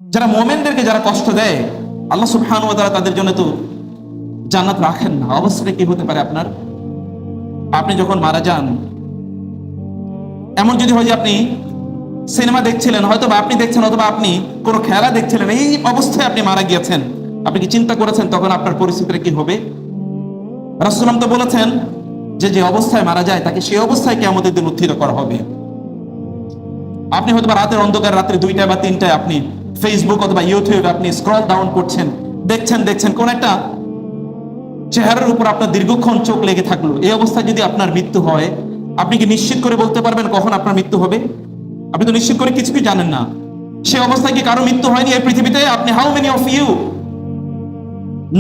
যারা মুমিনদেরকে যারা কষ্ট দেয়, আল্লাহ সুবহানাহু ওয়া তাআলা তাদের জন্য তো জান্নাত রাখেন না। অবস্থাটা কি হতে পারে আপনার? আপনি যখন মারা যান, এমন যদি হয় যে আপনি সিনেমা দেখছিলেন, হয়তো বা আপনি দেখছেন, অথবা আপনি কোনো খেলা দেখছিলেন, এই অবস্থায় আপনি মারা গিয়েছেন, আপনি কি চিন্তা করেছেন তখন আপনার পরিস্থিতিটা কি হবে? রাসূলুল্লাহ তো বলেছেন যে যে অবস্থায় মারা যায় তাকে সেই অবস্থায় কিয়ামতের দিন উত্থিত করা হবে। আপনি হয়তো রাতের অন্ধকার, রাত্রে 2টা বা 3টায় আপনি ফেসবুক অথবা ইউটিউবে আপনি স্ক্রল ডাউন করছেন, দেখছেন কোন একটা চেহারার উপর আপনার দীর্ঘক্ষণ চোখ লেগে থাকলো। এই অবস্থায় যদি আপনার মৃত্যু হয়, আপনি কি নিশ্চিত করে বলতে পারবেন কখন আপনার মৃত্যু হবে? আপনি তো নিশ্চিত করে কিছুই জানেন না। সে অবস্থায় কি কারো মৃত্যু হয়নি এই পৃথিবীতে? আপনি how many of you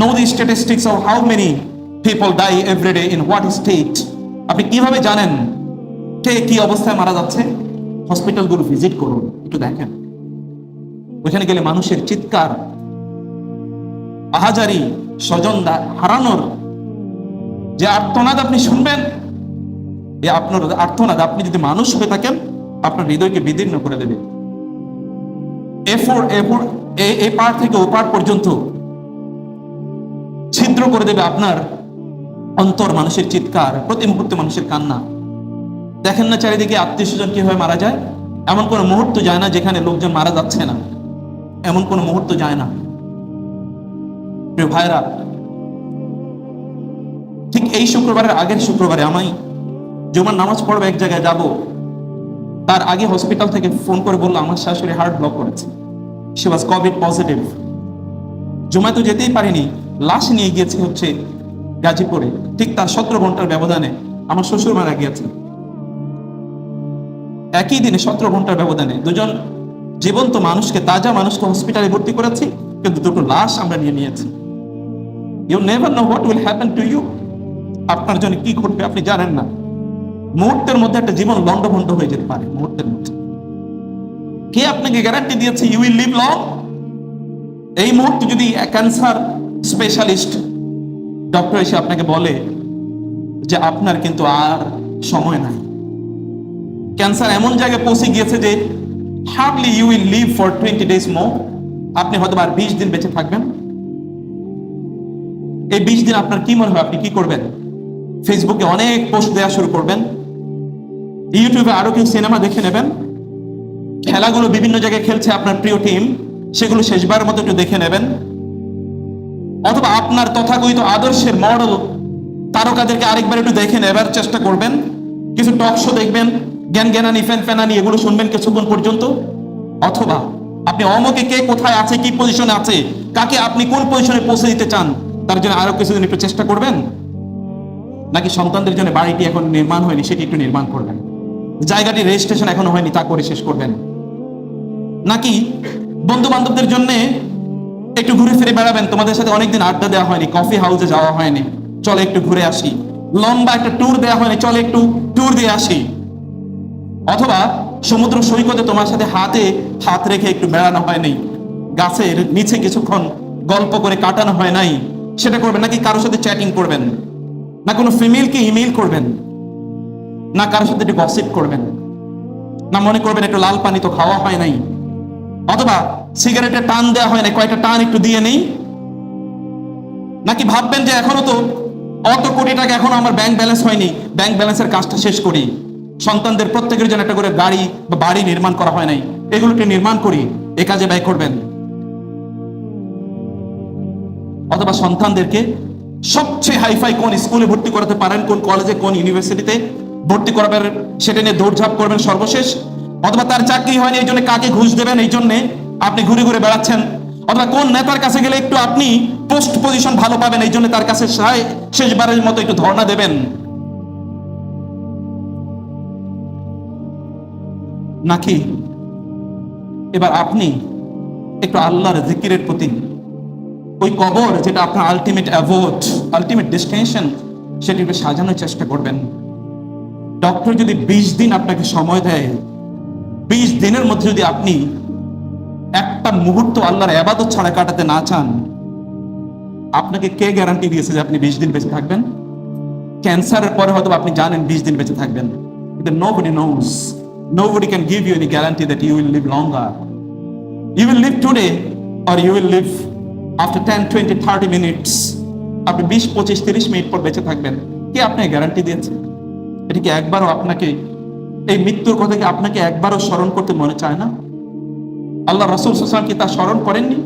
know the statistics of how many people die every day in what state? আপনি কিভাবে জানেন কে কি অবস্থায় মারা যাচ্ছে? হসপিটালগুলো ভিজিট করুন, একটু দেখেন। ওইখানে গেলে মানুষের চিৎকার, আহাজারি, স্বজন হারানোর যে আর্তনাদ আপনি শুনবেন, এই আপনার আর্তনাদ, আপনি যদি মানুষ হয়ে থাকেন, আপনার হৃদয়কে বিদীর্ণ করে দেবে। এই পার থেকে ও পার পর্যন্ত ছিদ্র করে দেবে আপনার অন্তর, মানুষের চিৎকার, প্রতি মুহূর্তে মানুষের কান্না। দেখেন না চারিদিকে আত্মীয় স্বজন কিভাবে মারা যায়? এমন কোনো মুহূর্ত যায় না যেখানে লোকজন মারা যাচ্ছে না, এমন কোনো মুহূর্ত যায় না। প্রিয় ভাইরা, ঠিক এই শুক্রবারের আগের শুক্রবারে আমি জুমার নামাজ পড়বো, এক জায়গায় যাব, তার আগে হসপিটাল থেকে ফোন করে বললো আমার শাশুড়ি হার্ট ব্লক করেছে, সে ওয়াজ কোভিড পজিটিভ। জুমায় তো যেতেই পারিনি, লাশ নিয়ে গিয়েছে হচ্ছে গাজীপুরে। ঠিক তার 17 ঘন্টার ব্যবধানে আমার শ্বশুর মারা গিয়েছে। একই দিনে 17 ঘন্টার ব্যবধানে দুজন জীবন্ত মানুষকে, তাজা মানুষকে হসপিটালে ভর্তি করেছি, কিন্তু দুটো লাশ আমরা নিয়ে নিয়েছি। You never know what will happen to you. আপনার জন্য কি ঘটবে আপনি জানেন না। মুহূর্তের মধ্যে একটা জীবন লন্ডভন্ড হয়ে যেতে পারে মুহূর্তের মধ্যে। কে আপনাকে গ্যারান্টি দিয়েছে ইউ উইল লিভ লং? এই মুহূর্তে যদি ক্যান্সার স্পেশালিস্ট ডক্টর এসে আপনাকে বলে যে আপনার কিন্তু আর সময় নাই, ক্যান্সার এমন জায়গায় পৌঁছে গিয়েছে যে hardly you will live for 20 days more, আপনি হয়তো আর 20 দিন বেঁচে থাকবেন। এই 20 দিন আপনার কি মনে হয় আপনি কি করবেন? ফেসবুকে অনেক পোস্ট দেওয়া শুরু করবেন, ইউটিউবে আরো কেউ সিনেমা দেখে নেবেন, খেলাগুলো বিভিন্ন জায়গায় খেলছে আপনার প্রিয় টিম, সেগুলো শেষবার মতো একটু দেখে নেবেন। অথবা আপনার তথাকথিত আদর্শের মডেল তারকাদেরকে আরেকবার একটু দেখে নেবার চেষ্টা করবেন। কিছু টক শো দেখবেন, জ্ঞানানি ফ্যানানি এগুলো শুনবেন কিছুক্ষণ পর্যন্ত। অথবা আপনি অমকে কে কোথায় আছে, কি পজিশনে আছে, কাকে আপনি কোন পজিশনে পৌঁছে দিতে চান, তার জন্য আরো কিছুদিন একটু চেষ্টা করবেন। নাকি সন্তানদের জন্য বাড়িটি এখন নির্মাণ হয়নি, সেটি একটু নির্মাণ করবেন, জায়গাটি রেজিস্ট্রেশন এখনো হয়নি, তা করে শেষ করবেন। নাকি বন্ধু বান্ধবদের জন্য একটু ঘুরে ফিরে বেড়াবেন, তোমাদের সাথে অনেকদিন আড্ডা দেওয়া হয়নি, কফি হাউসে যাওয়া হয়নি, চলে একটু ঘুরে আসি। লম্বা একটা ট্যুর দেওয়া হয়নি, চলে একটু ট্যুর দিয়ে আসি। অথবা সমুদ্র সৈকতে তোমার সাথে হাতে হাত রেখে একটু বেড়ানো হয়নি, গাছের নিচে কিছুক্ষণ গল্প করে কাটানো হয় নাই, সেটা করবেন। নাকি কারোর সাথে চ্যাটিং করবেন, না কোনো ফিমেলকে ইমেইল করবেন, না কারোর সাথে একটু গসিপ করবেন, না মনে করবেন একটু লাল পানি তো খাওয়া হয় নাই, অথবা সিগারেটে টান দেওয়া হয় না, কয়েকটা টান একটু দিয়ে নেই। নাকি ভাববেন যে এখনো তো অত কোটি টাকা এখনো আমার ব্যাংক ব্যালেন্স হয়নি, ব্যাংক ব্যালেন্সের কাজটা শেষ করি, সন্তানদের প্রত্যেকের জন্য একটা করে গাড়ি বা বাড়ি নির্মাণ করা হয় নাই, এগুলোকে নির্মাণ করি, এ কাজে ব্যয় করবেন। অথবা সন্তানদেরকে সবচেয়ে হাইফাই কোন স্কুলে ভর্তি করাতে পারেন, কোন কলেজে কোন ইউনিভার্সিটিতে ভর্তি করাবেন, সেটা নিয়ে দৌড়ঝাঁপ করবেন সর্বশেষ। অথবা তার চাকরি হয়নি, এই জন্য কাকে ঘুষ দেবেন, এই জন্য আপনি ঘুরে ঘুরে বেড়াচ্ছেন। অথবা কোন নেতার কাছে গেলে একটু আপনি পোস্ট পজিশন ভালো পাবেন, এই জন্য তার কাছে শেষবারের মতো একটু ধর্ণা দেবেন। নাকি এবার আপনি একটু আল্লাহর জিকিরের প্রতি, ওই কবর যেটা আপনার আলটিমেট অ্যাভোড, আলটিমেট ডেস্টিনেশন, সেটি একটু সাজানোর চেষ্টা করবেন। ডক্টর যদি 20 দিন আপনাকে সময় দেয়, 20 দিনের মধ্যে যদি আপনি একটা মুহূর্ত আল্লাহর ইবাদত ছাড়া কাটাতে না চান, আপনাকে কে গ্যারান্টি দিয়েছে যে আপনি 20 দিন বেঁচে থাকবেন? ক্যান্সারের পরে হয়তো আপনি জানেন 20 দিন বেঁচে থাকবেন, কিন্তু nobody knows, nobody can give you any guarantee that you will live longer. You will live today or you will live after 10, 20, 30 minutes. আপনি 20, 25, 30 মিনিট পর বেঁচে থাকবেন, কে আপনাকে গ্যারান্টি দিয়েছে? এটা কি একবারও আপনাকে, এই মৃত্যুর কথা কি আপনাকে একবারও স্মরণ করতে মনে চায় না? আল্লাহ রাসূল সাল্লাল্লাহু আলাইহি ওয়াসাল্লাম কি তা স্মরণ করেননি?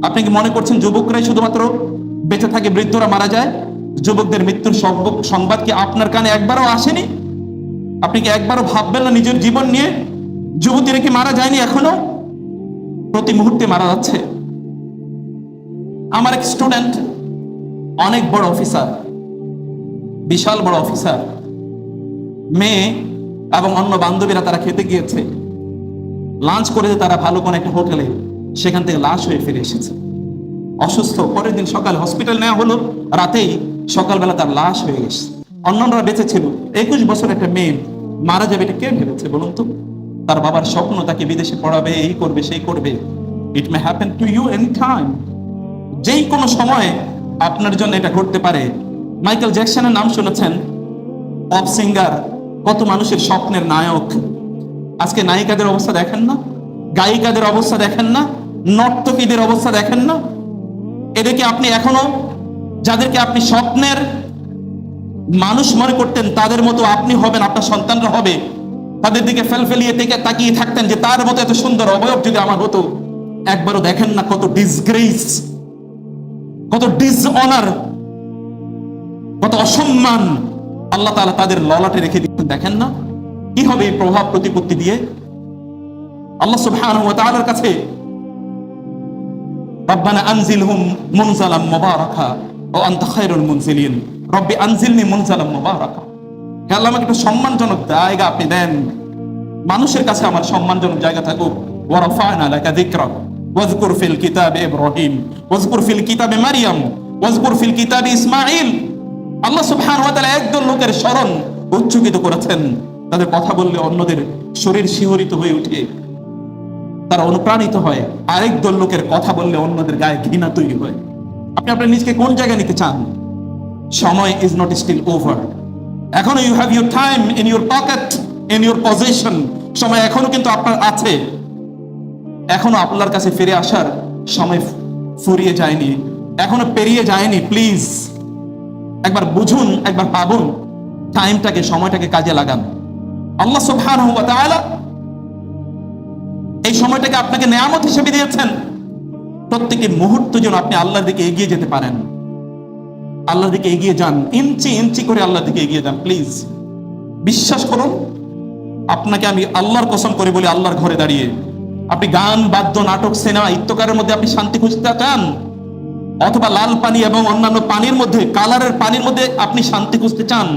আপনি কি মনে করছেন যুবকরাই শুধুমাত্র বেঁচে থাকে, বৃদ্ধরা মারা যায়? যুবকদের মৃত্যুর সংবাদ কি আপনার কানে একবারও আসেনি? আপনি কি একবারও ভাববেন না নিজের জীবন নিয়ে? যুবতীরা কি মারা যায়নি এখনো? প্রতি মুহূর্তে মারা যাচ্ছে। আমার এক স্টুডেন্ট অনেক বড় অফিসার, বিশাল বড় অফিসার, মেয়ে এবং অন্য বান্ধবীরা তারা খেতে গিয়েছে, লাঞ্চ করেছে তারা ভালো কোনো একটা হোটেলে, সেখান থেকে লাশ হয়ে ফিরে এসেছে, অসুস্থ। পরের দিন সকালে হসপিটাল নেওয়া হলো, রাতেই সকালবেলা তার লাশ হয়ে গেছে। অন্যান্যরা বেঁচে ছিল। 21 বছর একটা মেয়ে মারা যাবে, এটা কে ভেবেছে বলুন তো? তার বাবার স্বপ্ন তাকে বিদেশে পড়াবে, এই করবে সেই করবে। It may happen to you any time. যেই কোনো সময় আপনার জন্য এটা ঘটতে পারে। মাইকেল জ্যাকসনের নাম শুনেছেন? পপ সিঙ্গার, কত মানুষের স্বপ্নের নায়ক। আজকে নায়িকাদের অবস্থা দেখেন না? গায়িকাদের অবস্থা দেখেন না? নর্তকীদের অবস্থা দেখেন না? এদেরকে আপনি এখনো, যাদেরকে আপনি স্বপ্নের মানুষ মনে করতেন, তাদের মতো আপনি হবেন, আপনার সন্তানরা হবে, তাদের দিকে ফেলফেলিয়ে তাকিয়ে থাকতেন যে তার মতো এত সুন্দর অবয়ব যদি আমার হতো। একবারও দেখেন না কত ডিসগ্রেস, কত ডিসঅনার, কত অসম্মান আল্লাহ তাআলা তাদের ললাটে রেখে দিচ্ছেন। দেখেন না কি হবে এই প্রভাব প্রতিপত্তি দিয়ে? আল্লাহ সুবহানাহু ওয়া তাআলার কাছে রব্বানা আনজিলহুম মুনজালাম মুবারাকা ওয়া আনতা খায়রুল মুনজিলিন, রব্বি আনজিলনি মুনজালাম মুবারাকা। হে আল্লাহ, আমাকে একটা সম্মানজনক জায়গা আপনি দেন, মানুষের কাছে আমার সম্মানজনক জায়গা থাকুক। ওয়া রাফা'না লাকা যিকরাক ওয়াজকুর ফিল কিতাবে ইব্রাহিম ওয়াজকুর ফিল কিতাবে মারইয়াম ওয়াজকুর ফিল কিতাবে ইসমাঈল। আল্লাহ সুবহানাহু ওয়া তাআলা একজন লোকের স্মরণ উচ্চকিত করেছেন, তাদের কথা বললে অন্যদের শরীর শিহরিত হয়ে ওঠে, তারা অনুপ্রাণিত হয়। আরেক দল লোকের কথা বললে অন্যদের গায়ে ঘৃণা তৈরি হয়। আপনি আপনার নিজকে কোন জায়গায় নিতে চান? সময় ইজ নট স্টিল ওভার। এখনো you have your time in your pocket, in your position. সময় এখনো কিন্তু আপনার আছে, এখনো আপনার কাছে ফিরে আসার সময় ফুরিয়ে যায়নি, এখনো পেরিয়ে যায়নি। প্লিজ একবার বুঝুন, একবার ভাবুন, টাইমটাকে, সময়টাকে কাজে লাগান। আল্লাহ সুবহানাহু ওয়া তাআলা এই সময়টাকে আপনাকে নেয়ামত হিসেবে দিয়েছেন। প্রত্যেকটি মুহূর্ত যেন আপনি আল্লাহর দিকে এগিয়ে যেতে পারেন। আল্লাহর দিকে এগিয়ে যান, ইঞ্চি ইঞ্চি করে আল্লাহর দিকে এগিয়ে যান। প্লিজ বিশ্বাস করুন, আপনাকে আমি আল্লাহর কসম করে বলি, আল্লাহর ঘরে দাঁড়িয়ে আপনি গান, বাদ্য, নাটক, সিনেমা ইত্যাকারের মধ্যে আপনি শান্তি খুঁজতে চান, অথবা লাল পানি এবং অন্যান্য পানির মধ্যে, কালারের পানির মধ্যে আপনি শান্তি খুঁজতে চান,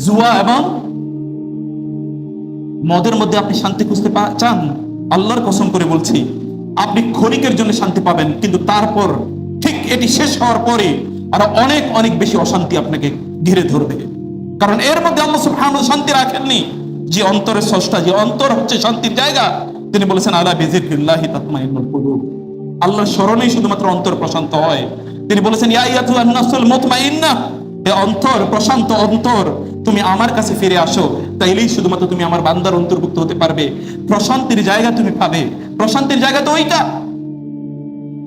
জুয়া এবং মদের মধ্যে আপনি শান্তি খুঁজতে চান, আল্লাহর কসম করে বলছি আপনি ক্ষণিকের জন্য শান্তি পাবেন, কিন্তু তারপর ঠিক এটি শেষ হওয়ার পরে আরো অনেক অনেক বেশি অশান্তি আপনাকে ঘিরে ধরবে। কারণ এর মধ্যে আল্লাহ সুবহানাহু ওয়া তাআলা শান্তি রাখেননি। যে অন্তরের স্রষ্টা, যে অন্তর হচ্ছে শান্তির জায়গা, তিনি বলেছেন আলা বিযিকরিল্লাহি তাতমাইন্নুল কুলুব। আল্লাহর স্মরণেই শুধুমাত্র অন্তর প্রশান্ত হয়। তিনি বলেছেন ইয়া আইয়াতুহান নাফসুল মুতমাইন্নাহ, হে অন্তর, প্রশান্ত অন্তর, তুমি আমার কাছে ফিরে আসো, তাইলেই শুধুমাত্র তুমি আমার বান্দার অন্তর্ভুক্ত হতে পারবে। প্রশান্তির জায়গা তুমি পাবে। প্রশান্তির জায়গা তো ওইটা,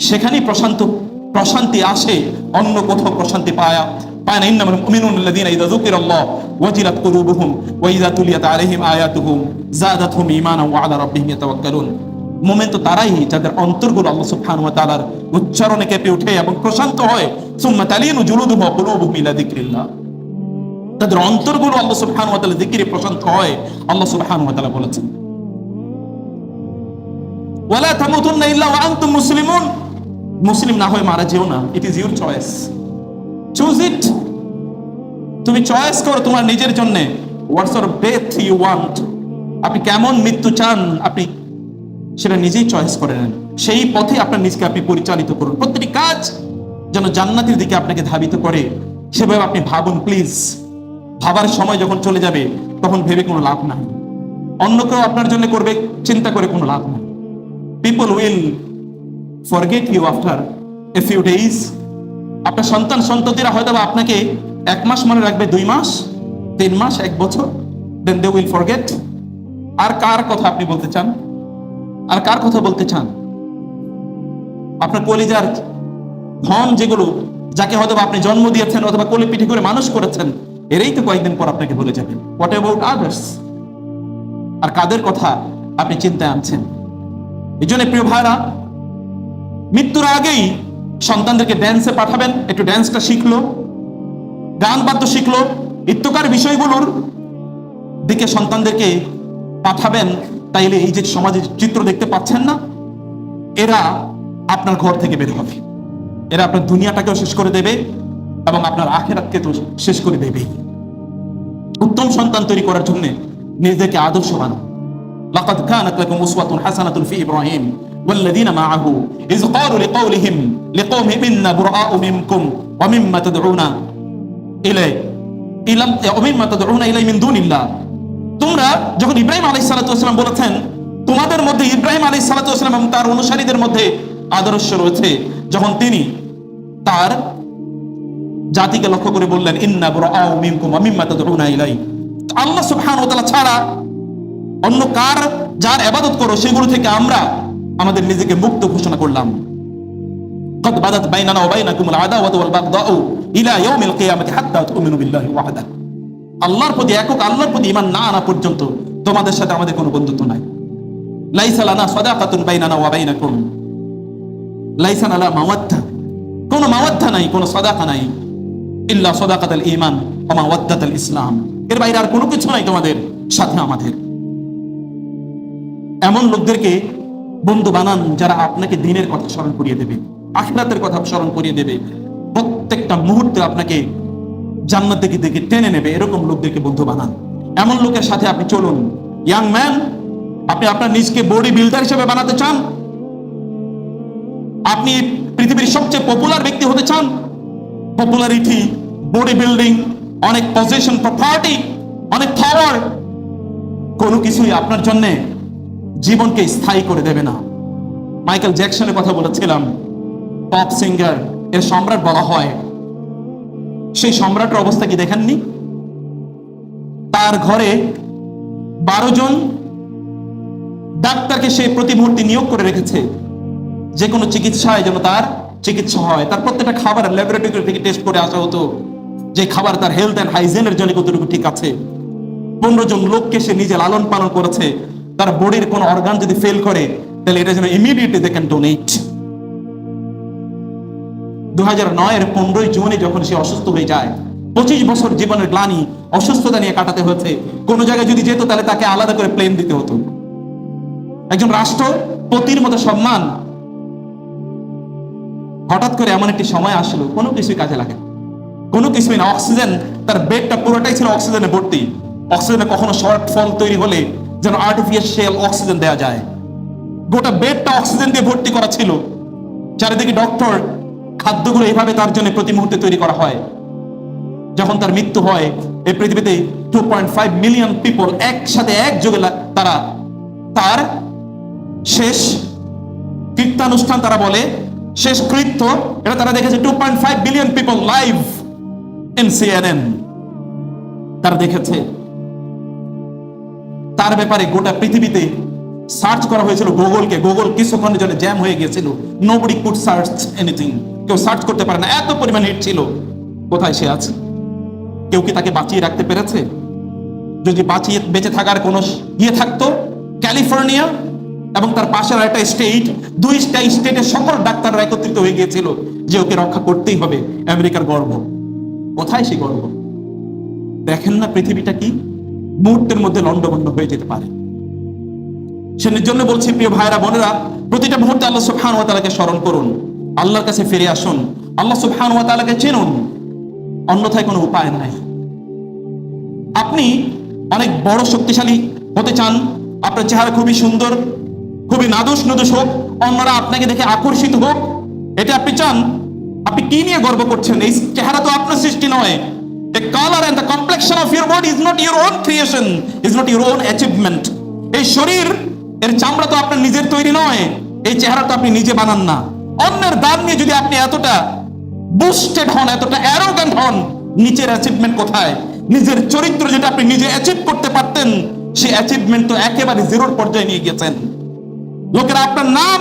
সেখানেই প্রশান্তি আসে, অন্য কোথাও প্রশান্তি পায় না। ইন্নামাল মুমিনুনা আল্লাযীনা ইযা যুকিরাল্লাহু ওয়াজিলাত কুলুবুহুম ওয়া ইযা তুলিয়াত আলাইহিম আয়াতুহু যাদাতহুম ঈমানান ওয়া আলা রাব্বিহিম ইয়াতাওয়াক্কালুন। মুমিন তো তারাই যাদের অন্তরগুলো আল্লাহ সুবহানাহু ওয়া তাআলার উচ্চারণে কেঁপে ওঠে এবং প্রশান্ত হয়। সুম্মা তালিনু জুলুদুহুম ওয়া কুলুবুহুম ইলা যিকরিল্লাহ, তাদের অন্তরগুলো আল্লাহ সুবহানাহু ওয়া তাআলার যিকিরে প্রশান্ত হয়। আল্লাহ সুবহানাহু ওয়া তাআলা বলেছেন ওয়ালা তামুতুন্না ইল্লা ওয়া আনতুম মুসলিমুন, মুসলিম না হয়ে মারা যেও না। It is your choice, choose it. তুমি চয়েস করো তোমার নিজের জন্য, what sort of death you want. আপনি কেমন মৃত্যু চান, আপনি সেটা নিজেই চয়েস করে নেন। সেই পথে আপনার নিজকে আপনি পরিচালিত করুন। প্রত্যেকটি কাজ যেন জান্নাতের দিকে আপনাকে ধাবিত করে, সেভাবে আপনি ভাবুন। প্লিজ, ভাবার সময় যখন চলে যাবে তখন ভেবে কোনো লাভ নাই। অন্য কেউ আপনার জন্য করবে চিন্তা করে কোনো লাভ নাই। People will forget you after a few days. আপনার সন্তান সন্ততিরা হয়তো আপনাকে 1 মাস মনে রাখবে, 2 মাস, 3 মাস, 1 বছর, দেন দে উইল ফরগেট। আর কার কথা আপনি বলতে চান? আর কার কথা বলতে চান? আপনার কলিজার ধন যেগুলো, যাকে হয়তো আপনি জন্ম দিয়েছেন অথবা কোলে পিঠে করে মানুষ করেছেন, এরাই তো কয়েকদিন পর আপনাকে ভুলে যাবেন। What about others? আর কাদের কথা আপনি চিন্তায় আনছেন? এই জন্য প্রিয় ভাইরা, মৃত্যুর আগেই সন্তানদেরকে ড্যান্সে পাঠাবেন। একটু ড্যান্সটা শিখলো, গান বাদ্য শিখলো, ইত্যকার বিষয়গুলোর দিকে সন্তানদেরকে পাঠাবেন। তাইলে এই যে সমাজের চিত্র দেখতে পাচ্ছেন না, এরা আপনার ঘর থেকে বের হবে। এরা আপনার দুনিয়াটাকেও শেষ করে দেবে এবং আপনার আখিরাতকে তো শেষ করে দেবেই। উত্তম সন্তান তৈরি করার জন্য নিজেকে আদর্শ বানান। লাকাদ কানাত লাকুম উসওয়াতুন হাসানাতুন ফি ইব্রাহিম ওয়াল্লাযীনা মাআহু ইয ক্বালু লিকাওলিহিম লিকাওমিহিম ইন্না বুরাআউ মিনকুম ওয়া মিম্মা তাদউনা ইলাই মিন দুনিল্লাহ। তোমরা যখন ইব্রাহিম আলাইহিস সালাতু ওয়াস সালাম বলেছেন, তোমাদের মধ্যে ইব্রাহিম আলাইহিস সালাতু ওয়াস সালাম এবং তার অনুসারীদের মধ্যে আদর্শ রয়েছে, যখন তিনি তার জাতিকে লক্ষ্য করে বললেন ইন্না বুরাআউ মিনকুম ওয়া মিম্মা তাদউনা ইলাই, আল্লাহ সুবহানাহু ওয়া তাআলা ছাড়া অন্য কার যার ইবাদত করো সেগুলো থেকে আমরা আমাদের নিজেকে মুক্ত ঘোষণা করলাম। قد بدت بيننا وبينكم العداوة والبغضاء إلى يوم القيامة حتى تؤمنوا بالله وحده। আল্লাহর প্রতি, একক আল্লাহর প্রতি ঈমান না আনা পর্যন্ত তোমাদের সাথে আমাদের কোনো বন্ধুত্ব নাই। লাইসা লানা সাদাকাতুন বাইনানা ওয়া বাইনাকুম, লাইসা লানা মাওয়াদ্দা, কোনো মাওয়াদ্দা নাই, কোনো সাদাকা নাই, ইল্লা সাদাকাতুল ঈমান ওয়া মাওয়াদ্দাতুল ইসলাম। এর বাইরে আর কোনো কিছু নাই তোমাদের সাথে আমাদের। এমন লোকদেরকে বন্ধু বানান যারা আপনাকে দ্বীনের কথা স্মরণ করিয়ে দেবে, আখিরাতের কথা স্মরণ করিয়ে দেবে, প্রত্যেকটা মুহূর্তে আপনাকে জান্নাতের দিকে টেনে নেবে। এরকম লোকদেরকে বন্ধু বানান, এমন লোকের সাথে আপনি চলুন। ইয়াং ম্যান, আপনি আপনার নিজকে বডি বিল্ডার হিসেবে বানাতে চান? আপনি পৃথিবীর সবচেয়ে পপুলার ব্যক্তি হতে চান? পপুলারিটি, বডি বিল্ডিং, অনেক পজিশন, প্রপার্টি, অনেক পাওয়ার, কোনো কিছুই আপনার জন্য জীবনকে স্থায়ী করে দেবে না। মাইকেল জ্যাকসনের কথা বলেছিলাম, পপ সিঙ্গার, এর সম্রাট বলা হয়। সেই সম্রাটের অবস্থা কি দেখেননি? তার ঘরে 12 জন ডাক্তারকে সে প্রতি মুহূর্তে নিয়োগ করে রেখেছে, যে কোনো চিকিৎসায় যেন তার চিকিৎসা হয়। তার প্রত্যেকটা খাবার ল্যাবরেটরি থেকে টেস্ট করে আসা হতো, যে খাবার তার হেলথ এন্ড হাইজিনের জন্য কতটুকু ঠিক আছে। 15 জন লোককে সে নিজে লালন পালন করেছে। তার বডির কোন অর্গান যদি ফেল করে, তাহলে এটা যেন ইমিডিয়েটলি দে ক্যান ডোনেট। 2009 এর 15 জুনে যখন সে অসুস্থ হয়ে যায়, 25 বছর জীবনের গ্লানি, অসুস্থতা নিয়ে কাটাতে হয়েছে। কোন জায়গায় যদি যেত তাহলে তাকে আলাদা করে প্লেন দিতে হতো। একজন রাষ্ট্রপতির মতো সম্মান, হঠাৎ করে এমন একটি সময় আসলো, কোনো কিছুই কাজে লাগে, কোনো কিছুই না। অক্সিজেন, তার বেডটা পুরোটাই ছিল অক্সিজেনে ভর্তি। অক্সিজেনে কখনো শর্টফল তৈরি হলে যেন আর্টিফিশিয়াল অক্সিজেন দেওয়া যায়। গোটা বেডটা অক্সিজেন দিয়ে ভর্তি করা ছিল। চারিদিকে ডক্টর, খাদ্যগুলো এইভাবে তার জন্য প্রতি মুহূর্তে তৈরি করা হয়। যখন তার মৃত্যু হয়, এই পৃথিবীতে 2.5 মিলিয়ন পিপল একসাথে একযোগে তারা তার শেষ কীর্তানুষ্ঠান, তারা বলে শেষ কৃত্য, এটা তারা দেখেছে। 2.5 billion people live in CNN, তারা দেখেছে। তার ব্যাপারে গোটা পৃথিবীতে সার্চ করা হয়েছিল গুগলকে। গুগল কিছুক্ষণের জন্য জ্যাম হয়ে গিয়েছিল। নোবডি কুড সার্চ এনিথিং, কেউ সার্চ করতে পারে না, এত পরিমাণ হিট ছিল। কোথায় সে আছে? কেউ কি তাকে বাঁচিয়ে রাখতে পেরেছে? যদি বেঁচে থাকার কোনো থাকতো, ক্যালিফোর্নিয়া এবং তার পাশের একটা স্টেট, 2টা স্টেটের সকল ডাক্তাররা একত্রিত হয়ে গিয়েছিল যে ওকে রক্ষা করতেই হবে। আমেরিকার গর্ব, কোথায় সেই গর্ব? দেখেন না পৃথিবীটা কি মুহূর্তের মধ্যে লন্ডভন্ড হয়ে যেতে পারে। সেজন্য জন্য বলছি প্রিয় ভাইরা বোনেরা, প্রতিটা মুহূর্তে আল্লাহ সুবহানাহু ওয়া তাআলাকে স্মরণ করুন, আল্লাহর কাছে ফিরে আসুন, আল্লাহ সুবহানাহু ওয়া তাআলাকে চিনুন, অন্যথায় কোনো উপায় নাই। আপনি অনেক বড় শক্তিশালী হতে চান, আপনার চেহারা খুবই সুন্দর, খুবই নাদুস নুদুস হোক, অন্যরা আপনাকে দেখে আকর্ষিত হোক, এটা আপনি চান? আপনি কি নিয়ে গর্ব করছেন? এই চেহারা তো আপনার সৃষ্টি নয়। The color and the complexion of your body is not your own creation, is not your own achievement. এই শরীর, এর চামড়া তো আপনার নিজের তৈরি নয়, এই চেহারা তো আপনি নিজে বানান না। অন্যের দান নিয়ে যদি আপনি এতটা বুস্টেড হন, এতটা অ্যারোগ্যান্ট হন, নিচের অ্যাচিভমেন্ট কোথায়? নিজের চরিত্র যেটা আপনি নিজে অ্যাচিভ করতে পারতেন, সেই অ্যাচিভমেন্ট তো একেবারে জিরোর পর্যায়ে নিয়ে গেছেন। লোকেরা আপনার নাম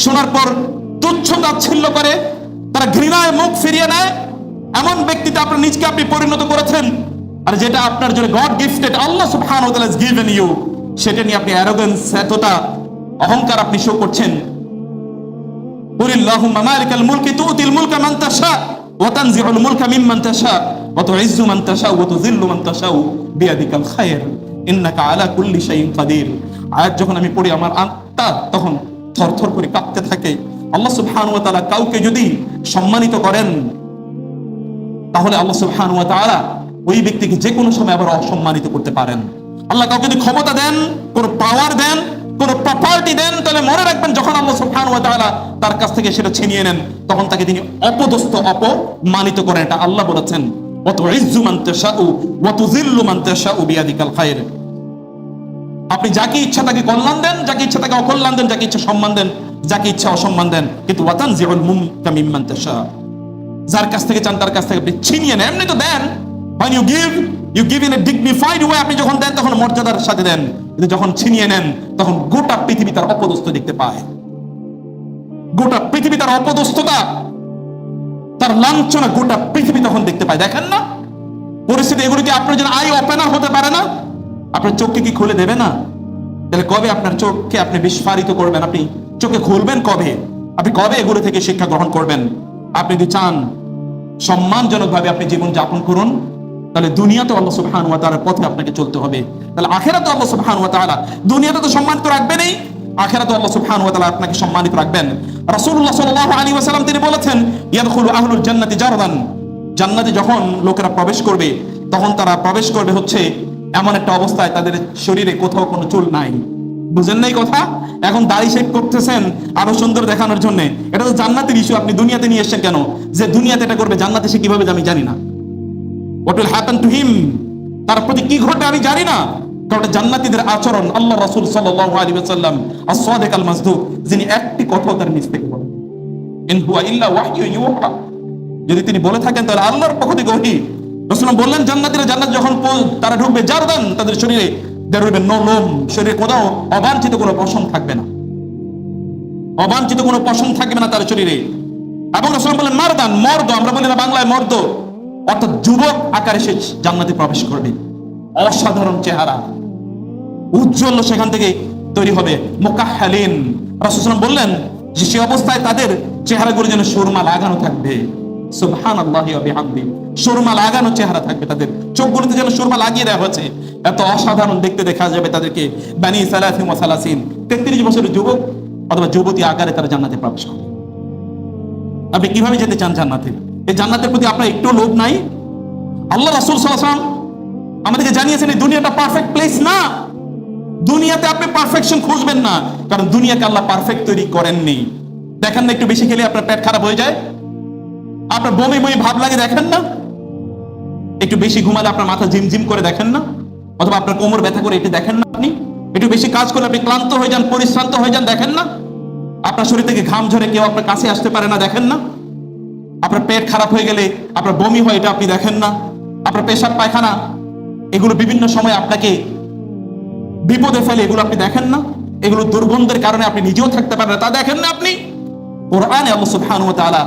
শোনার পর তুচ্ছ তাচ্ছিল্য করে, তারা ঘৃণায় মুখ ফিরিয়ে নেয়। এমন ব্যক্তিতে আপনার নিজকে আপনি পরিণত করেছেন। আর যেটা আপনার জন্য গড গিফটেড, আল্লাহ সুবহানাহু ওয়া তাআলা has given you, সেটা নিয়ে আপনি অ্যারোগেন্স, এতটা অহংকার আপনি শো করছেন। কুলিল্লাহুম্মা মালিকাল মুলকি তুতিল মুলকা মান তাশা ওয়া তানজিউল মুলকা মিম্মান তাশা ওয়া তুইজ্জু মান তাশা ওয়া তুযিল্লু মান তাশা বিয়াদিকাল খায়র ইন্নাকা আলা কুল্লি শাইইন কাদির। আয়াত যখন আমি পড়ি আমার আত্মা তখন থরথর করে কাঁপতে থাকে। আল্লাহ সুবহানাহু ওয়া তাআলা কাউকে যদি সম্মানিত করেন, তাহলে আল্লাহ সুবহানাহু ওয়া তাআলা ওই ব্যক্তিকে যে কোনো সময় আবার অসম্মানিত করতে পারেন। আল্লাহ কাউকে যদি ক্ষমতা দেন, কোন পাওয়ার দেন, কোন প্রপার্টি দেন, তাহলে মনে রাখবেন যখন আল্লাহ সুবহানাহু ওয়া তাআলা তার কাছ থেকে সেটা ছিনিয়ে নেন, তখন তাকে তিনি অপদস্থ, অপমানিত করেন। এটা আল্লাহ বলেছেন, ওয়া তুইজ্জু মান তাশাউ ওয়া তুযিল্লু মান তাশাউ বিয়াদিকাল খায়র। আপনি যাকে ইচ্ছা তাকে কল্যাণ দেন, যাকে ইচ্ছা তাকে অকল্যাণ দেন, যাকে ইচ্ছা সম্মান দেন, যাকে ইচ্ছা অসম্মান দেন, কিন্তু ওয়া তানজিউল মুলকা মিম্মান তাশা, যার কাছ থেকে চান তার কাছ থেকে আপনি ছিনিয়ে নেন। এমনি তো দেন, when you give in a dignified way, আপনি যখন দেন তখন মর্যাদার সাথে দেন, কিন্তু যখন ছিনিয়ে নেন তখন গোটা পৃথিবী তার অপদস্থ দেখতে পায়। গোটা পৃথিবী তার অপদস্থতা, তার লাঞ্ছনা গোটা পৃথিবী তখন দেখতে পায়। দেখেন না পরিস্থিতি, এগুলো কি আপনার জন্য আই ওপেনার হতে পারে না? আপনার চোখকে কি খুলে দেবে না? তাহলে কবে আপনার চোখকে আপনি বিস্ফারিত করবেন? আপনি চোখে খুলবেন কবে? আপনি কবে এগুলো থেকে শিক্ষা গ্রহণ করবেন? আপনি যদি চান সম্মানজনক ভাবে আপনি জীবন যাপন করুন, তাহলে দুনিয়াতে আল্লাহ সুবহানাহু ওয়া তাআলার পথে আপনাকে চলতে হবে। তাহলে আখিরাতে আল্লাহ সুবহানাহু ওয়া তাআলা, দুনিয়াতে তো সম্মানিত রাখবেনই, আখিরাতে আল্লাহ সুবহানাহু ওয়া তাআলা আপনাকে সম্মানিত রাখবেন। রাসূলুল্লাহ সাল্লাল্লাহু আলাইহি ওয়াসাল্লাম তিনি বলেছেন, ইয়াদখুলু আহলুল জান্নাতি জারদান, জান্নাতে যখন লোকেরা প্রবেশ করবে তখন তারা প্রবেশ করবে হচ্ছে এমন একটা অবস্থায় তাদের শরীরে কোথাও কোনো চুল নাই। বুঝেন নাই কথা? এখন দাড়ি শেভ করতেছেন আরো সুন্দর দেখানোর জন্য। এটা তো জান্নাতের ইস্যু, আপনি দুনিয়াতে নিয়ে এসেছেন কেন? যে দুনিয়াতে এটা করবে, জান্নাতে সে কিভাবে আমি জানি না। What will happen to him, তার প্রতি কি ঘটবে আমি জানি না। কারণ জান্নাতীদের আচরণ, আল্লাহ রাসূল সাল্লাল্লাহু আলাইহি ওয়াসাল্লাম as-সাদিক আল-মাসদুক, যিনি একটি কথাও তার মিস থেকে বলেন, ইন হুয়া ইল্লা ওয়াহয়ু ইউহা, যদি তিনি বলে থাকেন তাহলে আল্লাহর পক্ষ থেকে ওহী। রাসূল বললেন জান্নাতীরা জান্নাত যখন তারা ঢুকবে, জারদান, তাদের শরীরে there will be no লোম, শরীরে কোথাও অবাঞ্ছিত কোনো পশম থাকবে না, অবাঞ্ছিত কোনো পশম থাকবে না তার শরীরে। এবং রাসূল বলেন মারদান, মর্দ, আমরা বলি না বাংলায় মর্দ, অর্থাৎ যুবক আকারে সে জান্নাতে প্রবেশ করবে। অসাধারণ চেহারা, উজ্জ্বল সেখান থেকে তৈরি হবে। মুকাহহালিন, রাসূল বললেন যে সে অবস্থায় তাদের চেহারাগুলো যেন সুরমা লাগানো থাকবে। সুবহানাল্লাহি ওয়া বিহামদিহি, সুরমা লাগানো চেহারা থাকবে তাদের, চোখগুলোতে যেন সুরমা লাগিয়ে দেওয়া হয়েছে। এত অসাধারণ দেখতে দেখা যাবে তাদেরকে। বানি সালাসিন ওয়া সালাসিন, 33 বছরের যুবক অথবা যুবতী আকারে তারা জান্নাতে প্রবেশ করবে। আপনি কিভাবে যেতে চান জান্নাতে? এই জান্নাতের প্রতি আপনার একটু লোভ নাই? আল্লাহ রাসূল সাল্লাল্লাহু আলাইহি ওয়াসাল্লাম আমাদেরকে জানিয়েছেন এই দুনিয়াটা পারফেক্ট প্লেস না। দুনিয়াতে আপনি পারফেকশন খুঁজবেন না, কারণ দুনিয়াকে আল্লাহ পারফেক্ট তৈরি করেননি। দেখেন না একটু বেশি খেলে আপনার পেট খারাপ হয়ে যায়, আপনার বমি বমি ভাব লাগে, দেখেন না? একটু বেশি ঘুমালে আপনার মাথা ঝিমঝিম করে, দেখেন না? অথবা আপনার কোমর ব্যথা করে, এটি দেখেন না? আপনি একটু বেশি কাজ করলে আপনি ক্লান্ত হয়ে যান, পরিশ্রান্ত হয়ে যান, দেখেন না? আপনার শরীর থেকে ঘাম ঝরে কেউ আপনার কাছে আসতে পারে না, দেখেন না? আপনার পেট খারাপ হয়ে গেলে আপনার বমি হয়, এটা আপনি দেখেন না? আপনার পেশাব পায়খানা এগুলো বিভিন্ন সময় আপনাকে বিপদে ফেলে, এগুলো আপনি দেখেন না? এগুলো দুর্গন্ধের কারণে আপনি নিজেও থাকতে পারেন না, তা দেখেন না আপনি? কোরআনে আল্লাহ সুবহানাহু ওয়া তাআলা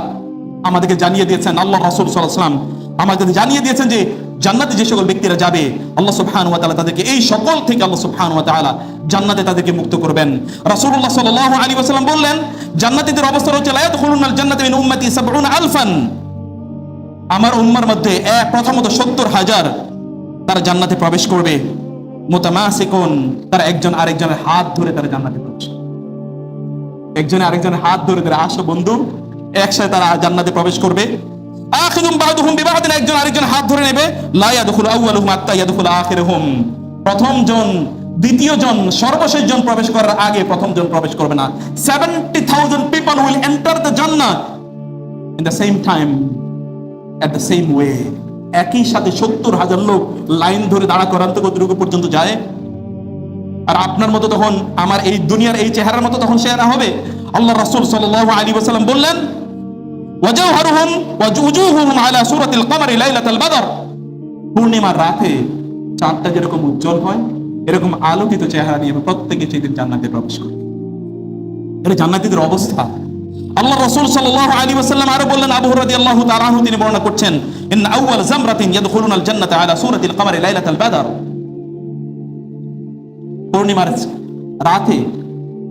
আমাদেরকে জানিয়ে দিয়েছেন, আল্লাহ রাসূল সাল্লাল্লাহু আলাইহি ওয়াসাল্লাম আমাদের জানিয়ে দিয়েছেন যে জান্নাতে যে সকল ব্যক্তিরা যাবে আল্লাহ সুবহানাহু ওয়া তাআলা তাদেরকে এই সকল থেকে আল্লাহ সুবহানাহু ওয়া তাআলা জান্নাতে তাদেরকে মুক্ত করবেন। রাসূলুল্লাহ সাল্লাল্লাহু আলাইহি ওয়াসাল্লাম বললেন, জান্নাতীদের অবস্থা হচ্ছে লা ইয়াদখুলুনাল জান্নাতা মিন উম্মতি ৭০,০০০, আমার উম্মার মধ্যে প্রথমত ৭০,০০০ তারা জান্নাতে প্রবেশ করবে। মুতামাসিকুন, তারা একজন আরেকজনের হাত ধরে তারা জান্নাতে প্রবেশ করবে। একজনে আরেকজনের হাত ধরে ধরে, আসো বন্ধু, একসাথে তারা জান্নাতে প্রবেশ করবে। আখিরুম বা'দুহুম বিবা'দিন, একজন আরেকজনের হাত ধরে নেবে। লা ইয়াদখুলু আউয়ালুহুম হাত্তা ইয়াদখুলু আখিরুহুম, প্রথম জন দ্বিতীয় জন সর্বশেষ জন প্রবেশ করার আগে প্রথম জন প্রবেশ করবে না। 70,000 people will enter the Jannah in the same time, at the same way, একই সাথে ৭০,০০০ লোক লাইন ধরে দাঁড়া করান তো কতটুকু পর্যন্ত যায়? আর আপনার মতো তখন আমার এই দুনিয়ার এই চেহারার মতো তখন চেহারা হবে। আল্লাহ রাসূল সাল্লাল্লাহু আলাইহি ওয়াসাল্লাম বললেন, ওয়াজহুরুহুম ওয়া উজুহুহুম আলা সূরাতিল কমারি লাইলাতাল বদর, পূর্ণিমার রাতে চাঁদটা যেরকম উজ্জ্বল হয় এরকম আলোকিত চেহারা নিয়ে প্রত্যেকে সেদিন জান্নাতে প্রবেশ করবে। এটা জান্নাতীদের অবস্থা। আল্লাহ রাসূল সাল্লাল্লাহু আলাইহি ওয়াসাল্লাম আরো বললেন, আবু হুরায়রা রাদিয়াল্লাহু তাআলা আনহু তিনি বর্ণনা করছেন, ইন্না আউয়াল জামরাতিন ইয়াদখুলুনাল জান্নাতা আলা সূরাতিল কমারি লাইলাতাল বাদর। পূর্ণিমার রাতে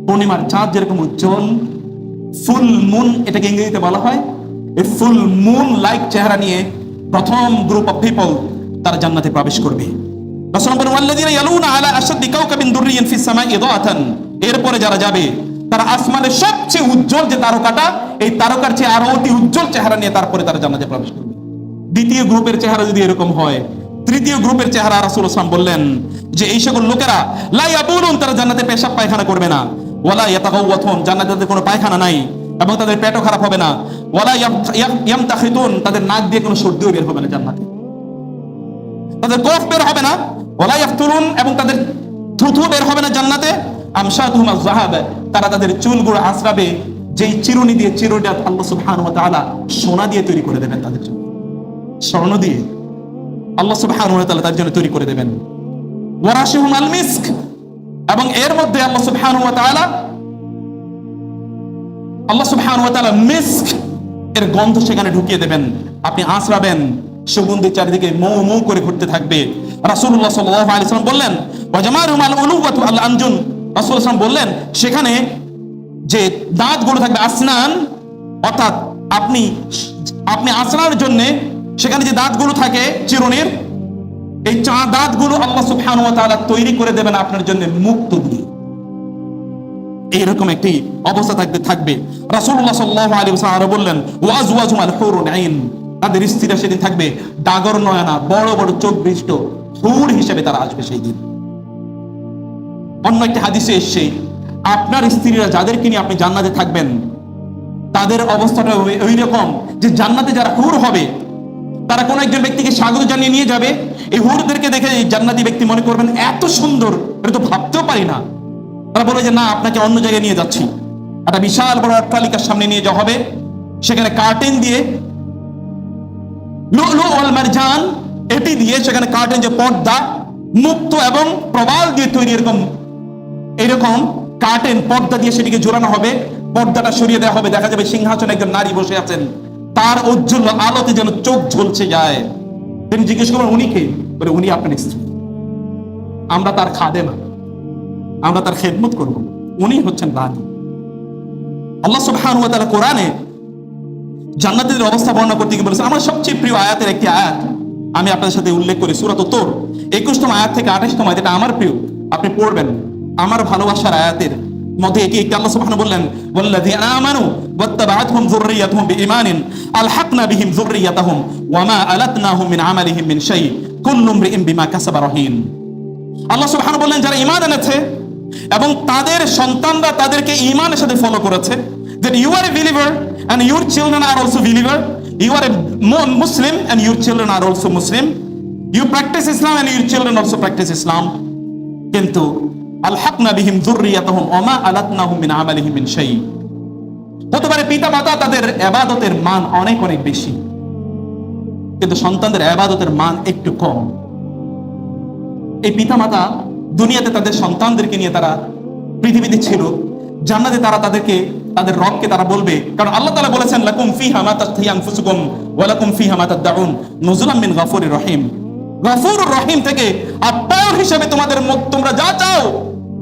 পূর্ণিমার চাঁদ যেরকম উজ্জ্বল, ফুল মুন এটাকে ইংরেজিতে বলা হয়, এই ফুল মুন লাইক চেহারা নিয়ে প্রথম গ্রুপ অফ পিপল তারা জান্নাতে প্রবেশ করবে। রাসূল বলেন, ওয়াল্লাযিনা ইয়ালুনা আলা আশাদ্দি কাওকাবিন দুররিয়িন ফিস সামাই ইদাআতান, এরপরে যারা যাবে তারা আসমানের সবচেয়ে উজ্জ্বল যে তারকাটা, এই তারকার চেয়ে আরো অতি উজ্জ্বল চেহারা নিয়ে তারপরে তারা জান্নাতে প্রবেশ করবে। দ্বিতীয় গ্রুপের চেহারা যদি এরকম হয়, তৃতীয় গ্রুপের চেহারা রাসূল সাল্লাল্লাহু আলাইহি ওয়াসাল্লাম বললেন যে এই সকল লোকেরা লা ইয়াবুলুন, তারা জান্নাতে পেশাব পায়খানা করবে না, ওয়ালা ইয়াতাগাওয়াতুন, জান্নাতে তাদের কোনো পায়খানা নাই এবং তাদের পেটও খারাপ হবে না, ওয়ালা ইয়ামতাখিতুন, তাদের নাক দিয়ে কোনো সর্দিও বের হবে না জান্নাতে, তাদের কফ বের হবে না, ওয়ালা ইয়াফতুরুন, এবং তাদের থুথু বের হবে না জান্নাতে, আমশাতুহুম আয-যাহাব, তারা তাদের চুলগুলো আঁচড়াবে যেই চিরুনি দিয়ে, চিরুনিটা আল্লাহ সুবহানাহু ওয়া তাআলা সোনা দিয়ে তৈরি করে দেবেন তাদের জন্য, স্বর্ণ দিয়ে আল্লাহ সুবহানাহু ওয়া তাআলা তার জন্য তৈরি করে দেবেন। ওয়ারাশিহুম আল মিস্ক, এবং এর মধ্যে আল্লাহ সুবহানাহু ওয়া তাআলা মিস্ক এর গন্ধ সেখানে ঢুকিয়ে দেবেন, আপনি আঁচড়াবেন, সুগন্ধি চারিদিকে মৌ মৌ করে ঘুরতে থাকবে। রাসূলুল্লাহ সাল্লাল্লাহু আলাইহি ওয়াসাল্লাম বললেন, ওয়া জামারুহুম আল উলুওয়াতু আল আনজুন, রাসূলুল্লাহ সাল্লাল্লাহু আলাইহি ওয়াসাল্লাম বললেন সেখানে যে দাঁতগুলো থাকবে, আসনান, অর্থাৎ আপনি আঁচড়ার জন্য সেখানে যে দাঁতগুলো থাকে চিরুনির, এই দাঁতগুলো আল্লাহ সুবহানাহু ওয়া তাআলা তৈরি করে দেবেন আপনার জন্য মুক্ত দিয়ে। এইরকম একটি অবস্থা থাকবে। রাসূলুল্লাহ সাল্লাল্লাহু আলাইহি ওয়াসাল্লাম আরো বললেন, ওয়া আজওয়াজুহুম আল হুরুন আইন, তাদের স্ত্রীরা সেদিন থাকবে ডাগর নয়না, বড় বড় চোখ বিশিষ্ট হুর হিসেবে তারা আসবে সেই দিন। অন্য একটি হাদিসে এসেছে, আপনার স্ত্রীরা যাদেরকে নিয়ে আপনি জান্নাতে থাকবেন তাদের অবস্থাটা ওই রকম যে জান্নাতে যারা হুর হবে তারা কোন একজন ব্যক্তিকে স্বাগত জানিয়ে নিয়ে যাবে, এই হুরদেরকে দেখে এই জান্নাতি ব্যক্তি মনে করবেন এত সুন্দর, এটা তো ভাবতেও পারি না। তারা বলে যে না, আপনাকে অন্য জায়গায় নিয়ে যাচ্ছি, একটা বিশাল বড় অট্টালিকার সামনে নিয়ে যাওয়া হবে, সেখানে কার্টেন দিয়ে লুলু ওয়াল মারজান এটি দিয়ে, সেখানে কার্টেন যে পর্দা মুক্ত এবং প্রবাল দিয়ে তৈরি, এরকম কার্টেন পর্দা দিয়ে সেটিকে জোড়ানো হবে, পর্দাটা সরিয়ে দেওয়া হবে, দেখা যাবে সিংহাসনে একজন নারী বসে আছেন, তার উজ্জ্বল আলোতে যেন চোখ ঝলসে যায়। তিনি জিজ্ঞেস করবেন, উনি কে? বলে উনি আপনার স্ত্রী, আমরা তার খাদেমা, আমরা তার খেদমত করব, উনি হচ্ছেন রানী। আল্লাহ সুবহানাহু ওয়া তাআলা কোরআনে জান্নাতীদের অবস্থা বর্ণনা করতে গিয়ে বলেছেন, আমার সবচেয়ে প্রিয় আয়াতের একটি আয়াত আমি আপনাদের সাথে উল্লেখ করি, সূরা তৌর 21তম আয়াত থেকে 28তম আয়াত, এটা আমার প্রিয়, আপনি পড়বেন, আমার ভালোবাসার আয়াতের মধ্যে এটি একটি। আল্লাহ সুবহানাহু বললেন, ওয়াল্লাযীনা আমানু ওয়াত্তাবাআতহুম যুররিয়াতুহুম বিঈমানিন আলহাকনা বিহিম যুররিয়াতাহুম ওয়া মা আলাতনাহুম মিন আমালিহিম মিন শাই কুল্লু ইমরিইন বিমা কাসাবা রহিন। আল্লাহ সুবহানাহু বললেন, যারা ঈমান এনেছে এবং তাদের সন্তানরা তাদেরকে ঈমানের সাথে ফলো করেছে, that you are a believer and your children are also believer, you are a Muslim and your children are also Muslim, you practice Islam and your children also practice Islam, কিন্তু আলহাকনা বিহিম যুররিয়াতাহুম ওয়া মা আলাতনাহুম মিন আমালিহিম মিন শাই। হতে পারে পিতামাতা তাদের ইবাদতের মান অনেক অনেক বেশি, কিন্তু সন্তানদের ইবাদতের মান একটু কম। এই পিতামাতা দুনিয়াতে তাদের সন্তানদেরকে নিয়ে তারা পৃথিবীতে ছিল, জান্নাতে তারা তাদেরকে তাদের রবকে তারা বলবে, কারণ আল্লাহ তাআলা বলেছেন, লাকুম ফিহা মা তাশতাহি আনফুসুকুম ওয়া লাকুম ফিহা মা তাদউন নুজুলাম মিন গাফুরির রহিম। গফুরুর রহিম থেকে আপ্যায়ন হিসেবে তোমরা যা চাও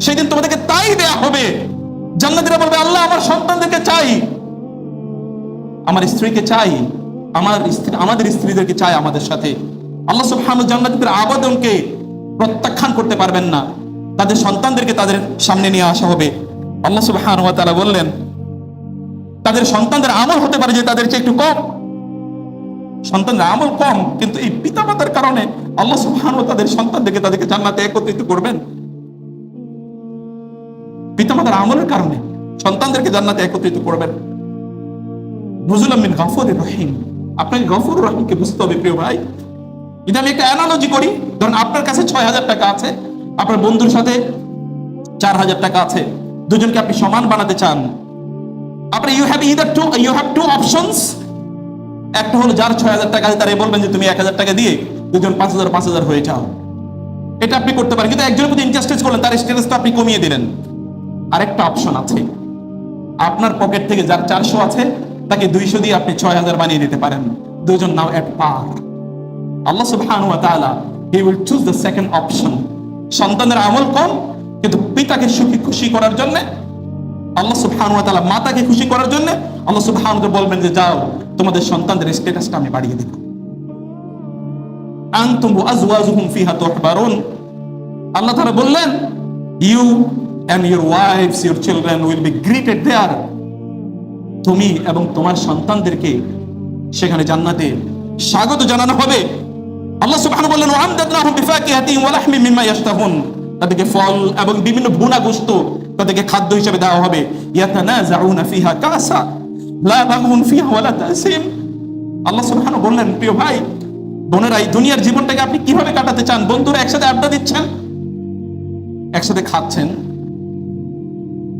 সেদিন তোমাদেরকে তাই দেয়া হবে। জান্নাতীরা বলবে, আল্লাহ আমার সন্তানদেরকে চাই, আমার স্ত্রীকে চাই, আমাদের স্ত্রীদেরকে চাই আমাদের সাথে। আল্লাহ সুবহানাহু জান্নাতীদের আবেদনকে প্রত্যাখ্যান করতে পারবেন না, তাদের সন্তানদেরকে তাদের সামনে নিয়ে আসা হবে। আল্লাহ সুবহানাহু ওয়া তাআলা বললেন, তাদের সন্তানদের আমল হতে পারে যে তাদের চেয়ে একটু কম, সন্তানদের আমল কম, কিন্তু এই পিতামাতার কারণে আল্লাহ সুবহানাহু ওয়া তাআলা সন্তানদেরকে তাদেরকে জান্নাতে একত্রিত করবেন। পিতামাতার আমলের কারণে সন্তানদেরকে জান্নাতে একত্রিত করবেন। নুজুলাম মিন গাফুরির রহিম। আপনাকে গফুর রহিমকে বুঝতে হবে প্রিয় ভাই। যদি আমি একটা অ্যানালজি করি, ধরুন আপনার কাছে ৬,০০০ টাকা আছে, আপনার বন্ধুর সাথে ৪,০০০ টাকা আছে, দুজনকে আপনি সমান বানাতে চান, আপনি ইউ হ্যাভ টু অপশনস। একটা হলো যার ৬,০০০ টাকা আছে তারে বলবেন যে তুমি ১,০০০ টাকা দিয়ে দুজন ৫,০০০ হয়ে যাও, এটা আপনি করতে পারেন। কিন্তু একজনের প্রতি ইন্টারেস্ট করলেন, তার স্ট্যাটাসটা আপনি কমিয়ে দিলেন। আরেকটা অপশন আছে, আপনার পকেট থেকে যার 400 আছে তাকে 200 দিয়ে আপনি 6000 বানিয়ে দিতে পারেন। দুজন নাও এট পার। আল্লাহ সুবহানাহু ওয়া তাআলা he will choose the second option. সন্তানের আমল কম, কিন্তু পিতাকে সুখী খুশি করার জন্য আল্লাহ সুবহানাহু ওয়া তাআলা, মাতাকে খুশি করার জন্য আল্লাহ সুবহানাহু ওয়া তাআলা বলবেন যে যাও তোমাদের সন্তানদের স্ট্যাটাসটা আমি বাড়িয়ে দিব। আনতুম ওয়া আজওয়াজুহুম ফিহা তুহবারুন। আল্লাহ তাআলা বললেন you and your wives, your children will be greeted there. তুমি এবং তোমার সন্তানদেরকে সেখানে জান্নাতে স্বাগত জানানো হবে। আল্লাহ সুবহানাহু বললেন ওয়া আমদাদনাহুম বিফাকিহাতিন ওয়া লাহমিন মিম্মা ইয়াশতাহুন। তাদেরকে ফল এবং বিভিন্ন ভুনা গোশত তাদেরকে খাদ্য হিসেবে দেওয়া হবে। ইয়াতানাযাউনা ফিহা কাসা লা বাগুন ফিহা ওয়ালা তাসিম। আল্লাহ সুবহানাহু বললেন প্রিয় ভাই বোনেরা, এই দুনিয়ার জীবনটাকে আপনি কিভাবে কাটাতে চান? বন্ধুরা একসাথে আড্ডা দিচ্ছেন, একসাথে খাচ্ছেন,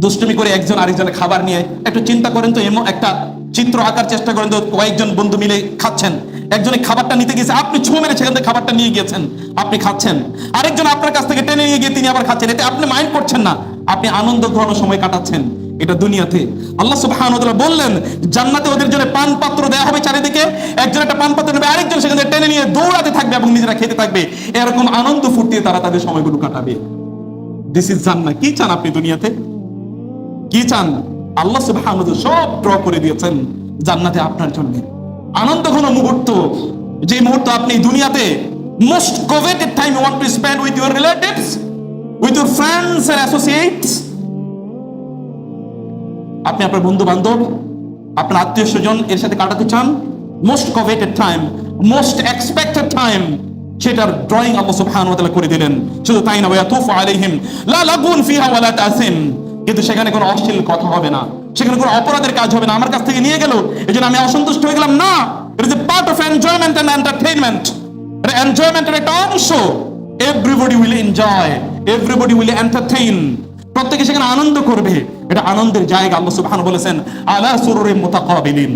দুষ্টুমি করে একজন আরেকজনের খাবার নিয়ে একটু চিন্তা করেন তো, এমন একটা চিত্র আঁকার চেষ্টা করেন তো, কয়েকজন বন্ধু মিলে খাচ্ছেন, একজনে খাবারটা নিতে গেছে, আপনি ছো মেরে সেখান থেকে খাবারটা নিয়ে গিয়েছেন, আপনি খাচ্ছেন, আরেকজন আপনার কাছ থেকে টেনে নিয়ে গিয়ে তিনি আবার খাচ্ছেন, এতে আপনি মাইন্ড করছেন না, আপনি আনন্দ ঘন সময় কাটাচ্ছেন। এটা দুনিয়াতে। আল্লাহ সুবহানাহু ওয়া তাআলা বললেন জান্নাতে ওদের জন্য পান পাত্র দেয়া হবে চারিদিকে, একজন একটা পান পাত্র নেবে, আরেকজন সেখান থেকে টেনে নিয়ে দৌড়াতে থাকবে এবং নিজেরা খেতে থাকবে। এরকম আনন্দ ফুর্তিতে তারা তাদের সময়গুলো কাটাবে। দিস ইজ জান্নাত। কি চান আপনি দুনিয়াতে? কি চান? আল্লাহ সুবহানাহু ওয়া তাআলা সব ড্র করে দিয়েছেন জান্নাতে আপনার জন্য। আনন্দ ঘন মুহূর্ত, যে মুহূর্ত আপনি দুনিয়াতে most coveted time you want to spend with your relatives, with your friends and associates. আপনি আপনার বন্ধু বান্ধব, আপনার আত্মীয় স্বজন এর সাথে কাটাতে চান most coveted time, most expected time, সেটার ড্রয়িং আল্লাহ সুবহানাহু ওয়া তাআলা করে দিলেন। শুধু তাই না, ওয়া ইয়াতুফু আলাইহিম লা লাগুন ফিহা ওয়ালা তাসিম। কিন্তু সেখানে কোনো অশ্লীল কথা হবে না, সেখানে কোনো অপরাধের কাজ হবে না। আমার কাছ থেকে নিয়ে গেল এজন্য আমি অসন্তুষ্ট হয়ে গেলাম না। It is a part of enjoyment and entertainment. এটা এনজয়মেন্টের একটা অংশ। Everybody will enjoy, everybody will entertain. প্রত্যেকে সেখানে আনন্দ করবে, এটা আনন্দের জায়গা। আল্লাহ সুবহানাহু বলেছেন আলা সুরুরিন মুতাকাবিলিন।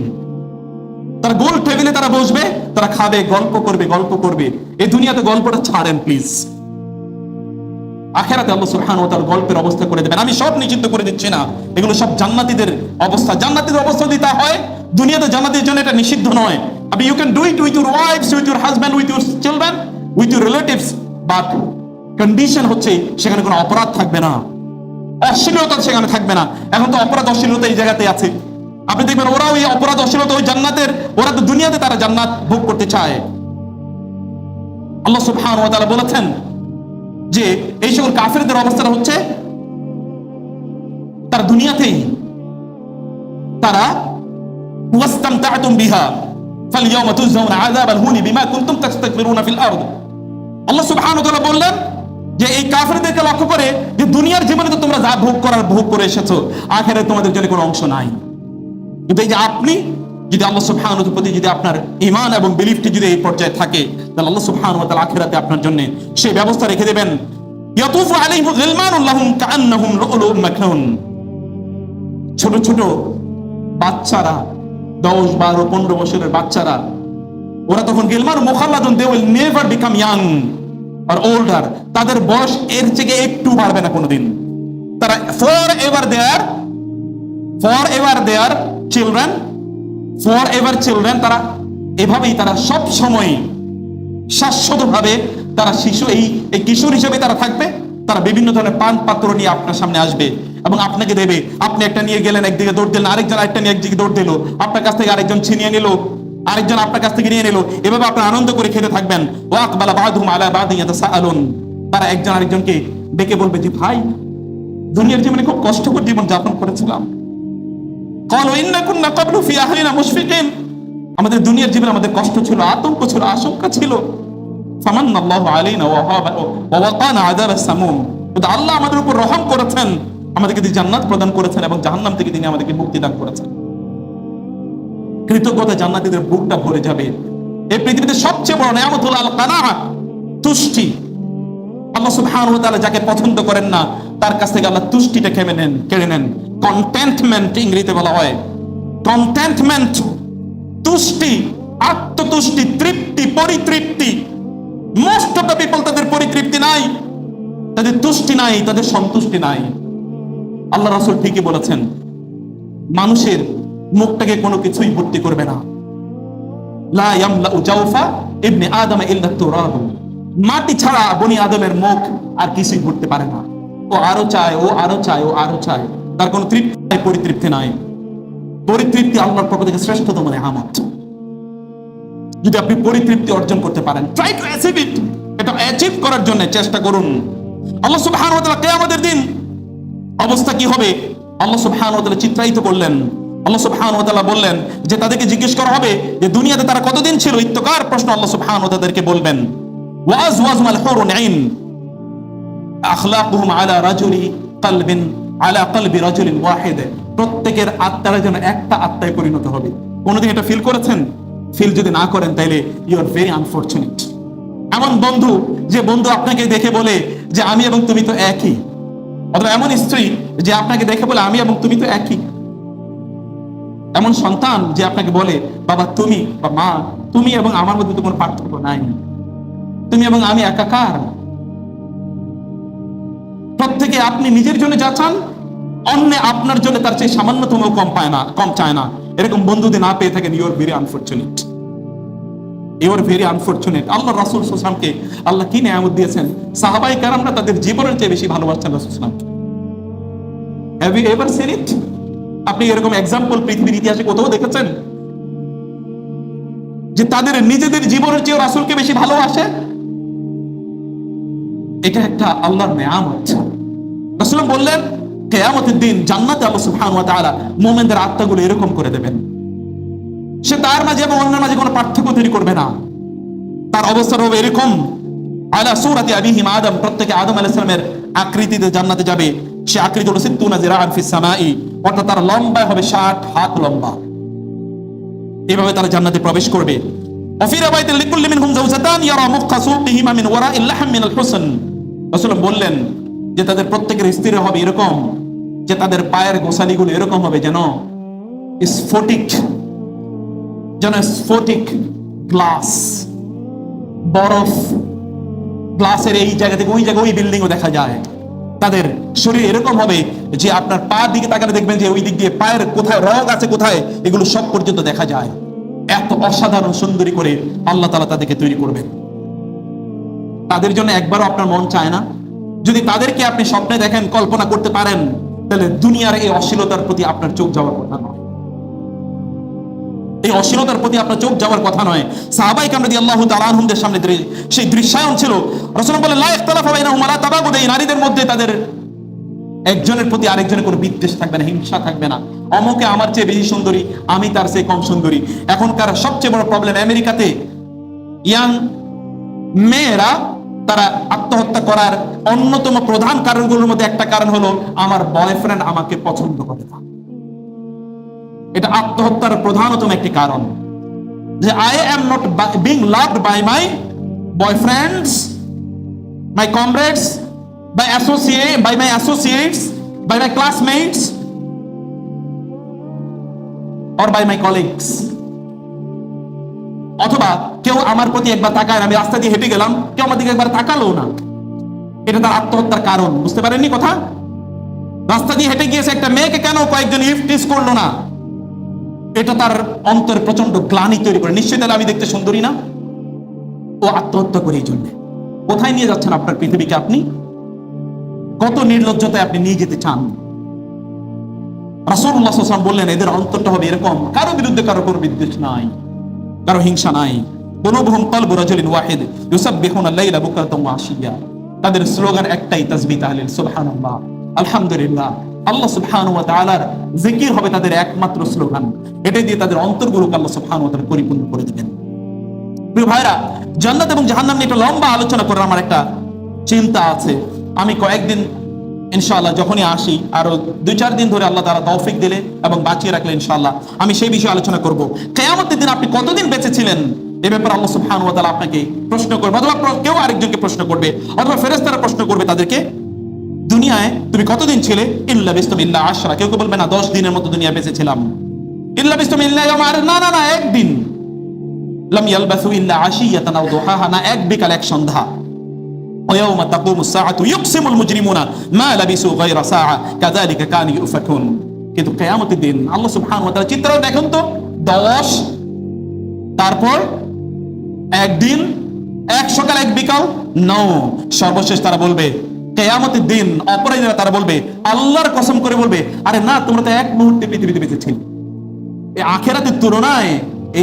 তারা গোল টেবিলে তারা বসবে, তারা খাবে, গল্প করবে, গল্প করবে। এই দুনিয়াতে গল্পটা ছাড়েন প্লিজ। আখিরাতে আল্লাহ সুবহানাহু ওয়া তাআলা গল্পের অবস্থা করে দেবেন। আমি সব নিশ্চিত করে দিচ্ছি না, এগুলো সব জান্নাতীদের অবস্থা। জান্নাতীদের অবস্থা যদি তা হয়, দুনিয়াতে জান্নাতীদের জন্য এটা নিষিদ্ধ নয়। আপনি you can do it with your wives, with your husband, with your children, with your relatives, but condition হচ্ছে সেখানে কোনো অপরাধ থাকবে না, অশ্লীলতা সেখানে থাকবে না। এখন তো অপরাধ অশ্লীলতা এই জায়গাতে আছে। আপনি দেখবেন ওরা ওই অপরাধ অশ্লীলতা ওই জান্নাতের, ওরা তো দুনিয়াতে তারা জান্নাত ভোগ করতে চায়। আল্লাহ সুবহানাহু ওয়া তাআলা বলেছেন যে এই সকল কাফেরদের অবস্থাটা হচ্ছে তারা দুনিয়াতেই তারা ওয়াস্তামতা'তুম বিহা ফালইয়াউমা তুজজাউনা আযাবাল হুনি বিমা কুনতুম তাস্তাকবিরুনা ফিল আরদ। আল্লাহ সুবহানাহু ওয়া তাআলা বললেন যে এই কাফেরদেরকে লক্ষ্য করে যে দুনিয়ার জীবনে তো তোমরা যা ভোগ করার ভোগ করে এসেছো, আখিরাতে তোমাদের জন্য কোনো অংশ নাই। কিন্তু এই যে আপনি যদি আল্লাহ সুবহানাহু ওয়া তাআলার প্রতি যদি আপনার ঈমান এবং বিলিফটি যদি এই পর্যায়ে থাকে, তাহলে আল্লাহ সুবহানাহু ওয়া তাআলা আখিরাতে আপনার জন্য সেই ব্যবস্থা রেখে দেবেন। ইয়াতুফু আলাইহিম গিলমানুন লাহুম কাআন্নাহুম লুলুউম মাকনুন। ছোট ছোট বাচ্চারা, 10, 12, 15 বছরের বাচ্চারা, ওরা তখন গিলমান মুখাল্লাদুন, they will never become young or older. তাদের বয়স এর থেকে একটু বাড়বে না কোনোদিন। তারা forever their children, forever children. তারা এভাবেই তারা সব সময় শাশ্বতভাবে তারা শিশু, এই কিশোর হিসেবে তারা থাকবে। তারা বিভিন্ন ধরনের পান পাত্র নিয়ে আপনার সামনে আসবে এবং আপনাকে দেবে। আপনি একটা নিয়ে গেলেন, একদিকে দৌড় দিলেন, আরেকজন আরেকটা নিয়ে একদিকে দৌড় দিল, আপনার কাছ থেকে আরেকজন ছিনিয়ে নিল, আরেকজন আপনার কাছ থেকে নিয়ে নিল। এভাবে আপনার আনন্দ করে খেতে থাকবেন। ওয়া আকবালা বা'দুহুম আলা বা'দিন ইয়াতাসাআলুন। তারা একজন আরেকজনকে ডেকে বলবে যে ভাই, দুনিয়ার জীবনে খুব কষ্টকর জীবন যাপন করেছিলাম। ক্বালু ইন্না কুন্না ক্বাবলু ফি আহলিনা মুশফিকিন। আমাদের দুনিয়ার জীবনে আমাদের কষ্ট ছিল, আতঙ্ক ছিল, আশঙ্কা ছিল। ফামান্নাল্লাহু আলাইনা ওয়া ওয়াকানা আযাবাস সামুম। কিন্তু আল্লাহ আমাদের উপর রহম করেছেন, আমাদেরকে তিনি জান্নাত প্রদান করেছেন এবং জাহান্নাম থেকে তিনি আমাদেরকে মুক্তি দান করেছেন। কৃতজ্ঞতা জান্নাতীদের বুকটা ভরে যাবে। এই পৃথিবীতে সবচেয়ে বড় নিয়ামত হলো আল কানাআ, তুষ্টি। আল্লাহ সুবহানাহু ওয়া তাআলা যাকে পছন্দ করেন না, তার কাছ থেকে আল্লাহ তুষ্টিটা কেড়ে নেন। কন্টেন্টমেন্ট ইংরেজিতে বলা হয়। কন্টেন্টমেন্ট, তুষ্টি, আত্মতুষ্টি, তৃপ্তি, পরিতৃপ্তি। মোস্ট অফ দ্য পিপল তাদের পরিতৃপ্তি নাই, তাদের তুষ্টি নাই, তাদের সন্তুষ্টি নাই। আল্লাহ রাসূল ঠিকই বলেছেন মানুষের মুখটাকে কোনো কিছুই ভর্তি করবে না। লা ইয়ামলাউ জাওফা ইবনে আদম ইল্লা তুরাব, মাটি ছাড়া বনি আদমের মুখ আর কিছুই ভরতে পারে না। ও আরো চায়, ও আরো চায়, ও আরো চায়, তার কোনো তৃপ্তি নাই, পরিতৃপ্তি নাই। পরিতৃপ্তি আল্লাহর পক্ষ থেকে শ্রেষ্ঠতম নেয়ামত। যদি আপনি পরিতৃপ্তি অর্জন করতে পারেন, ট্রাই টু অ্যাচিভ ইট, এটা অ্যাচিভ করার জন্য চেষ্টা করুন। আল্লাহ সুবহানাহু ওয়া তাআলা কিয়ামতের দিন অবস্থা কি হবে আল্লাহ সুবহানাহু ওয়া তাআলা চিত্রায়িত করলেন। আল্লাহ সুবহানাহু ওয়া তাআলা বললেন যে তাদেরকে জিজ্ঞেস করা হবে যে দুনিয়াতে তারা কতদিন ছিল, ইত্তকার প্রশ্ন আল্লাহ সুবহানাহু ওয়া তাআলা তাদেরকে বলবেন। ওয়া আজওয়াজুল হুরুন আইন আখলাকুহুম আলা রাজুলি কলবিন আলা কলবি রাজুলিন ওয়াহিদ, প্রত্যেকের আত্মার যেন একটা আত্মায় পরিণত হবে। কোনদিন এটা ফিল করেছেন? ফিল যদি না করেন তাহলে ইউ আর ভেরি আনফরচুনেট। এমন বন্ধু যে বন্ধু আপনাকে দেখে বলে যে আমি এবং তুমি তো একই, অথবা এমন স্ত্রী যে আপনাকে দেখে বলে আমি এবং তুমি তো একই। এমন সন্তান যে আপনাকে বলে বাবা তুমি, বা মা তুমি এবং আমার মধ্যে তো কোনো পার্থক্য নাই, তুমি এবং আমি একাকার। প্রত্যেকে আপনি নিজের জন্য যা চান, অন্য আপনার জন্য তার চেয়ে সামান্যতম কম পায় না, কম চায় না। এরকম বন্ধুদের না পেয়ে থাকেন, you are very unfortunate, you are very unfortunate. আল্লাহ রাসূল সাল্লাল্লাহু আলাইহি ওয়াসাল্লামকে আল্লাহ কি নিয়ামত দিয়েছেন, সাহাবায়ে কেরামরা তাদের জীবনের চেয়ে বেশি ভালোবাসতেন রাসূল সাল্লাল্লাহু আলাইহি ওয়াসাল্লামকে। Have you ever seen it? আপনি এরকম এক্সাম্পল পৃথিবীর ইতিহাসে কোথাও দেখেছেন যে তাদের নিজেদের জীবনের চেয়ে রাসূলকে বেশি ভালোবাসে? এটা একটা আল্লাহর নিয়ামত। রাসূল বললেন কিয়ামতের দিন জান্নাতে আল্লাহ সুবহানাহু ওয়া তাআলা মুমিনদের আত্মাগুলো এরকম করে দেবেন, সে তার মাঝে এবং অন্যের মাঝে কোনো পার্থক্য তৈরি করবে না। তার অবস্থা হবে এরকম, আলা সূরাতি আবিহিম আদম, প্রত্যেকে আদম আলাইহিস সালামের আকৃতিতে জান্নাতে যাবে। সে আকৃতি হলো 60 জিরাআন ফিস সামাই, অর্থাৎ তার লম্বা হবে 60 হাত লম্বা। এভাবে তারা জান্নাতে প্রবেশ করবে। ওয়া ফি রাওয়ায়াতিন লিকুল্লি মিনহুম যাওজাতান ইয়ারা মুখা সুকিহিমা মিন ওয়ারাইল লাহম মিনাল হুসন। রাসূল বললেন যে তাদের প্রত্যেকের স্ত্রী হবে এরকম যে তাদের পায়ের গোছালিগুলো এরকম হবে যেন স্ফটিক, যেন স্ফটিক গ্লাস, বরফ গ্লাসের এই জায়গা থেকে ওই জায়গায় ওই বিল্ডিংও দেখা যায়। তাদের শরীর এরকম হবে যে আপনার পা দিকে তাকালে দেখবেন যে ওই দিক দিয়ে পায়ের কোথায় রগ আছে, কোথায়, এগুলো সব পর্যন্ত দেখা যায়। এত অসাধারণ সুন্দরী করে আল্লাহ তাআলা তাদেরকে তৈরি করবেন। তাদের জন্য একবারও আপনার মন চায় না? যদি তাদেরকে আপনি স্বপ্নে দেখেন, কল্পনা করতে পারেন, তাহলে দুনিয়ার এই অশ্লীলতার প্রতি আপনার চোখ যাওয়ার কথা নয়। এই অশ্লীলতার প্রতি আপনার চোখ যাওয়ার কথা নয়। সাহাবায়ে কেরাম রাদিয়াল্লাহু তাআলা আনহুমদের সামনে সেই দৃশ্যায়ন ছিল। রাসূল বলেন লা ইখতালাফা বাইনাহুম ওয়া লা তাবাগুদ, এই নারীদের মধ্যে তাদের একজনের প্রতি আরেকজনের কোনো বিদ্বেষ থাকবে না, হিংসা থাকবে না। অমুকে আমার চেয়ে বেশি সুন্দরী, আমি তার চেয়ে কম সুন্দরী। এখনকার সবচেয়ে বড় প্রবলেম আমেরিকাতে ইয়াং মেয়েরা তারা আত্মহত্যা করার অন্যতম প্রধান কারণগুলোর মধ্যে একটা কারণ হলো আমার বয়ফ্রেন্ড আমাকে পছন্দ করে না। এটা আত্মহত্যার প্রধানতম একটি কারণ, যে I am not being loved by my boyfriends, my comrades, by my associates, by my classmates, or by my colleagues. অথবা কেউ আমার প্রতি একবার তাকায়, আমি রাস্তা দিয়ে হেঁটে গেলাম, কেউ আমার দিকে একবার তাকালো না, এটা তার আত্মহত্যার কারণ। বুঝতে পারেননি কথা? রাস্তা দিয়ে হেঁটে গিয়েছে একটা মেয়েকে কেন কয়েকজন ইফটিস করলো না, এটা তার অন্তরে প্রচন্ড গ্লানি তৈরি করে। নিশ্চয়ই তাহলে আমি দেখতে সুন্দরী না, ও আত্মহত্যা করে। এই জন্য কোথায় নিয়ে যাচ্ছেন আপনার পৃথিবীকে? আপনি কত নির্লজ্জতায় আপনি নিয়ে যেতে চান? রাসূলুল্লাহ সাল্লাল্লাহু আলাইহি ওয়াসাল্লাম বললেন এদের অন্তরটা হবে এরকম, কারো বিরুদ্ধে কারো কোনো বিদ্বেষ নাই, কারো হিংসা নাই। কুলুবুহুম কলবু রাজুলিন ওয়াহিদ ইউসাব্বিহুনা লাইলা বুকরাতাম ওয়া আশিয়া। তাদের স্লোগান একটাই, তাসবিহ, তাহলিল, সুবহানাল্লাহ, আলহামদুলিল্লাহ। আল্লাহ সুবহানাহু ওয়া তাআলার জিকির হবে তাদের একমাত্র স্লোগান। এটা দিয়ে তাদের অন্তরগুলোকে আল্লাহ সুবহানাহু ওয়া তাআলা পরিপূর্ণ করে দিবেন। প্রিয় ভাইরা, জান্নাত এবং জাহান্নাম নিয়ে একটা লম্বা আলোচনা করার আমার একটা চিন্তা আছে। আমি কয়েকদিন ইনশাআল্লাহ যখনই আসি, আরো 2-4 দিন ধরে আল্লাহ তাআলা তৌফিক দিলে এবং বাঁচিয়ে রাখলে ইনশাআল্লাহ আমি সেই বিষয়ে আলোচনা করব। কিয়ামতের দিন আপনি কতদিন বেঁচে ছিলেন এই ব্যাপারে আল্লাহ সুবহানাহু ওয়া তাআলা আপনাকে প্রশ্ন করবে, অথবা কেউ আরেকজনকে প্রশ্ন করবে, অথবা ফেরেশতারা প্রশ্ন করবে তাদেরকে, দুনিয়ায় তুমি কতদিন ছিলে? ইল্লা বিস্তুম ইল্লা আশরা। কেউ বলবে না 10 দিনের মতো দুনিয়া বেঁচে ছিলাম। ইল্লা বিস্তুম ইল্লা ইয়াওমা, না না না, একদিন। লাম ইয়ালবাসু ইল্লা আশিয়াতান আও দুহাহা, না এক বিকাল এক সন্ধ্যা। ويوم تقوم الساعة يقسم المجرمون ما لبثوا غير ساعة كذلك كانوا يؤفكون। কিন্তু কিয়ামতের দিন আল্লাহ সুবহানাহু ওয়া তাআলা চিত্র দেখুন তো, 10, তারপর একদিন, এক সকাল এক বিকাল, সর্বশেষ তারা বলবে কিয়ামতের দিন অপরাধীরা তারা বলবে, আল্লাহর কসম করে বলবে, আরে না, তোমরা তো এক মুহূর্তে পৃথিবীতে বেঁচে ছিলে। এই আখিরাতের তুলনায়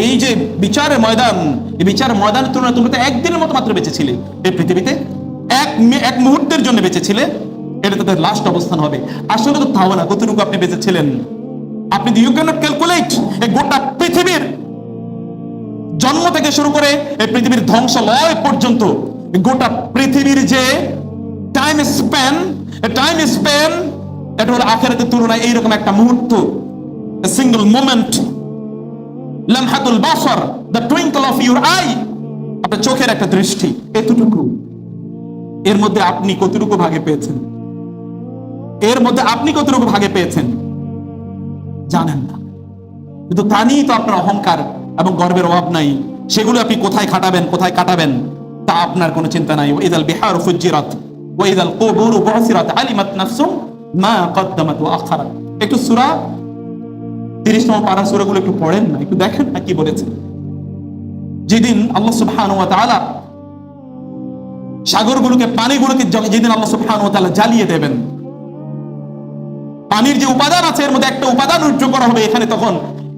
এই যে বিচারের ময়দান, এই বিচারের ময়দানের তুলনায় তোমরা তো একদিনের মতো মাত্র বেঁচে ছিলে এই পৃথিবীতে, এক মুহূর্তের জন্য বেঁচে ছিলে। এটা তাদের লাস্ট অবস্থান হবে। আসলে তো তাও না, কতটুকু আপনি বেঁচে ছিলেন। আপনি ইউ ক্যানট ক্যালকুলেট এই গোটা পৃথিবীর জন্ম থেকে শুরু করে এই পৃথিবীর ধ্বংসলয় পর্যন্ত গোটা পৃথিবীর যে টাইম স্প্যান, এটা হলো আখিরাতের তুলনায় এইরকম একটা মুহূর্ত, সিঙ্গল মোমেন্ট, লামহাতুল বাসর, the twinkle of your I, আপনার চোখের একটা দৃষ্টি, এতটুকু। এর মধ্যে আপনি কতটুকু ভাগে পেয়েছেন? এর মধ্যে আপনি কতটুকু ভাগে পেয়েছেন জানেন না। কিন্তু তা নিয়েই তো আপনার অহংকার এবং গর্বের অভাব নাই। সেগুলো আপনি কোথায় খাটাবেন, কোথায় কাটাবেন, তা আপনার কোনো চিন্তা নাই। ওয়াইদাল বিহারু ফুজ্জিরাত ওয়াইদাল কুবুরু বুসিরাত আলিমাত নাফসুম মা কদ্দামাত ওয়া আখারাত। একটু সূরা 30 নম্বর পারা সূরাগুলো একটু পড়েন না, একটু দেখেন না কি বলেছে। যেদিন আল্লাহ সুবহানাহু ওয়া তাআলা সাগরগুলোকে, পানিগুলোকে যেদিন আল্লাহ সুবহানাহু ওয়া তাআলা জ্বালিয়ে দেবেন, পানির যে উপাদান আছে এর মধ্যে একটা উপাদান উজ্জ্বল করা হবে, এখানে তখন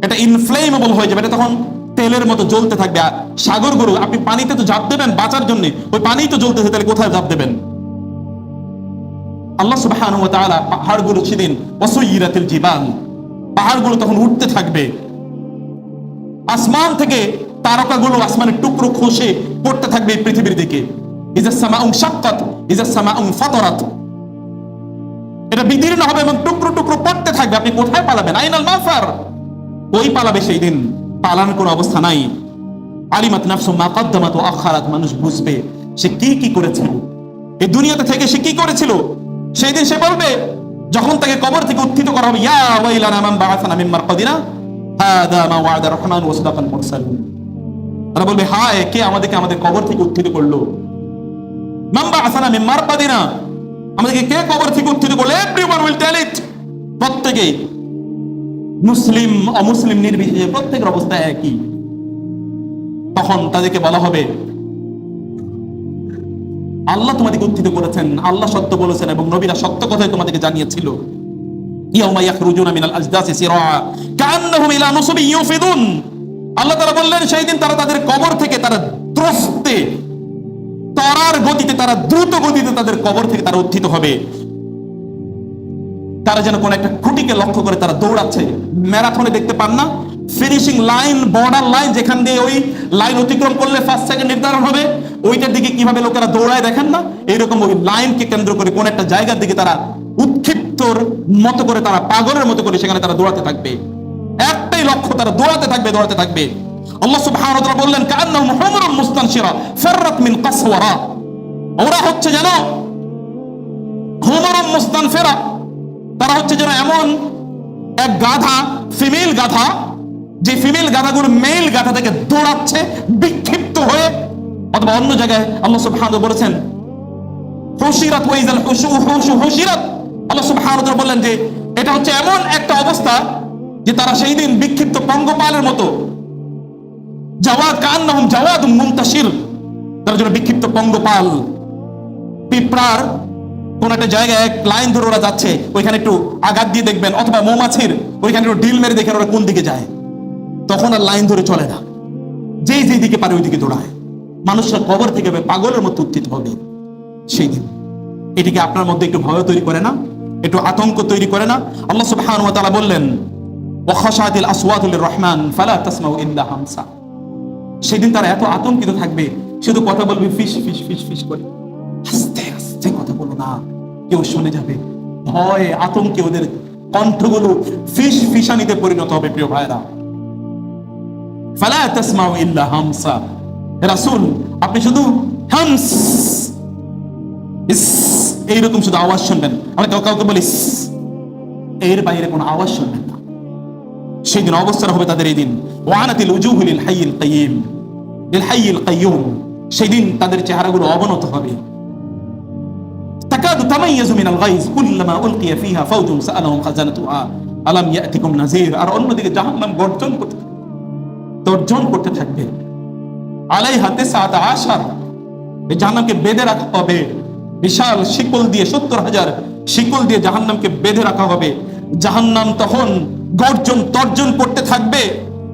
এটা ইনফ্লেমেবল হয়ে যাবে, এটা তখন তেলের মতো জ্বলতে থাকবে। আর সাগরগুলো, আপনি পানিতে তো ঝাঁপ দেবেন বাঁচার জন্য, ওই পানি তো জ্বলতেছে, তাহলে কোথায় ঝাঁপ দেবেন? আল্লাহ সুবহানাহু ওয়া তাআলা পাহাড়গুলো সেদিন ওয়াসুয়িরাতিল জিবাল, পাহাড়গুলো তখন উঠতে থাকবে। আসমান থেকে তারকাগুলো, আসমানের টুকরো খসে পড়তে থাকবে এই পৃথিবীর দিকে। ইজা সামাউন শাক্কাত ইজা সামাউন ফাতারাত, এটা বিদীর্ণ হবে এবং টুকরো টুকরো পড়তে থাকবে। আপনি কোথায় পালাবেন? আইনাল মাফার, ওই পালাবে সেই দিন, পালানোর কোনো অবস্থা নাই। আলিমাত নাফসুম মা কদ্দামাত ওয়া আখারাত, মানুষ বুঝবে সে কি কি করেছিল এই দুনিয়াতে থেকে, সে কি করেছিল। সেই দিন সে বলবে, যখন তাকে কবর থেকে উত্থিত করা হবে, ইয়া ওয়াইলানা মান বাআসানা মিন মারকাদিনা হাদা মা ওয়া'আদা রাহমান ওয়া সাদাকাল মুরসালুন। তারা বলবে, হায়, কে আমাদেরকে আমাদের কবর থেকে উত্থিত করলো? মান বাআসানা মিন মারকাদিনা, আমাদেরকে কে কবর থেকে উত্থিত করলো? এভরিওয়ান উইল টেল ইট। প্রত্যেকেই, মুসলিম অমুসলিম নির্বিশেষে প্রত্যেকের অবস্থা একই। তখন তাদেরকে বলা হবে, আল্লাহ তোমাদেরকে উত্থিত করেছেন, আল্লাহ সত্য বলেছেন এবং নবীরা সত্য কথাই তোমাদেরকে জানিয়েছিল। ইয়াউমা ইয়াখরুজুনা মিনাল আজদাসি সিরা কাআন্নাহুম ইলা নুসবিন ইউফিদুন। আল্লাহ তাআলা বললেন, সেই দিন তারা তাদের কবর থেকে, তারা ত্রস্তে, তরার গতিতে, তারা দ্রুত গতিতে তাদের কবর থেকে তারা উত্থিত হবে। তারা যেন কোন একটা খুঁটিকে লক্ষ্য করে তারা দৌড়াচ্ছে। ম্যারাথনে দেখতে পান না, ফিনিশিং লাইন, বর্ডার লাইন, যেখান দিয়ে ওই লাইন অতিক্রম করলে ফার্স্ট সেকেন্ড নির্ধারণ হবে, ওইটার দিকে কিভাবে লোকেরা দৌড়ায় দেখেন না? এইরকম ওই লাইনকে কেন্দ্র করে কোন একটা জায়গার দিকে তারা উৎক্ষিপ্তর মতো করে, তারা পাগলের মতো করে সেখানে তারা দৌড়াতে থাকবে। একটাই লক্ষ্য, তারা দৌড়াতে থাকবে, দৌড়াতে থাকবে। আল্লাহ সুবহানাহু ওয়া তাআলা বললেন, কাআন্নাহুম হুমরুন মুস্তানশিরা ফাররাত মিন কাসওয়ারা, ওরা হচ্ছে যেন হুমরুন মুস্তানফিরা, তারা হচ্ছে যেন এমন এক গাধা, ফিমেল গাধা, যে ফিমেল গাধাগুলো মেল গাধা থেকে দৌড়াচ্ছে বিক্ষিপ্ত হয়ে। অথবা অন্য জায়গায় আল্লাহ সুবহানাহু ওয়া তাআলা বলেছেন, হুশিরাত ওয়াইজাল হুশিরাত, আল্লাহ সুবহানাহু ওয়া তাআলা বললেন যে এটা হচ্ছে এমন একটা অবস্থা যে তারা সেই দিন বিক্ষিপ্ত পঙ্গপালের মতো, জাওয়াদ কান্নাহুম জাওয়াদুম মুনতাশির, তারা যেন বিক্ষিপ্ত পঙ্গপাল। পিঁপড়ার কোন একটা জায়গায় এক লাইন ধরে ওরা যাচ্ছে, ওইখানে একটু আঘাত দিয়ে দেখবেন, অথবা মৌমাছির ওইখানে একটু ডিল মেরে দেখেন ওরা কোন দিকে যায়, তখন আর লাইন ধরে চলে না, যেই যেই দিকে পারে ওই দিকে দৌড়ায়। মানুষরা কবর থেকে পাগলের মতো উত্থিত হবে সেই দিন। এটিকে আপনার মধ্যে একটু ভয় তৈরি করে না? একটু আতঙ্ক তৈরি করে না? আল্লাহ সুবহানাহু ওয়া তাআলা বললেন, ওয়া খাশাতিল আসওয়াতু লিররহমান ফালা তাসমাউ ইল্লা হামসা। সেদিন তারা এত আতঙ্কিত থাকবে, শুধু কথা বলবে ফিস ফিস ফিস ফিস করে, আস্তে আস্তে কথা বলো না, কেউ শুনে যাবে। ভয় আতঙ্কে ওদের কণ্ঠগুলো ফিস ফিসানিতে পরিণত হবে। প্রিয় ভাইরা, ফালা তাসমাউ ইল্লা হামসা, রাসূল আপনি শুধু হামস, এইরকম শুধু আওয়াজ শুনবেন। আমরা কাউকে বলি, এর বাইরে কোনো আওয়াজ শুনবেন না। সেই দিন অবস্থা হবে তাদের, এই দিন ওয়ানাতিল উজুহু লিল হাইয়িল কাইয়্যিম, লিল হাইয়িল কাইয়্যুম, সেই দিন তাদের চেহারাগুলো অবনত হবে। তাকাদু তামাইয়াজু মিনাল গায়জ কুল্লামা উলকিয়া ফিহা ফাওজুন সাআলাহুম খাজানাতুহা, আলাম ইয়াতিকুম নাযীর, আর অন্যদিকে জাহান্নাম তর্জন করতে থাকবে। আলাইহা তিসআতা আশার, এই জাহান্নামকে বেঁধে রাখা হবে বিশাল শিকল দিয়ে, 70,000 শিকল দিয়ে জাহান্নামকে বেঁধে রাখা হবে। জাহান্নাম তখন গর্জন তর্জন করতে থাকবে।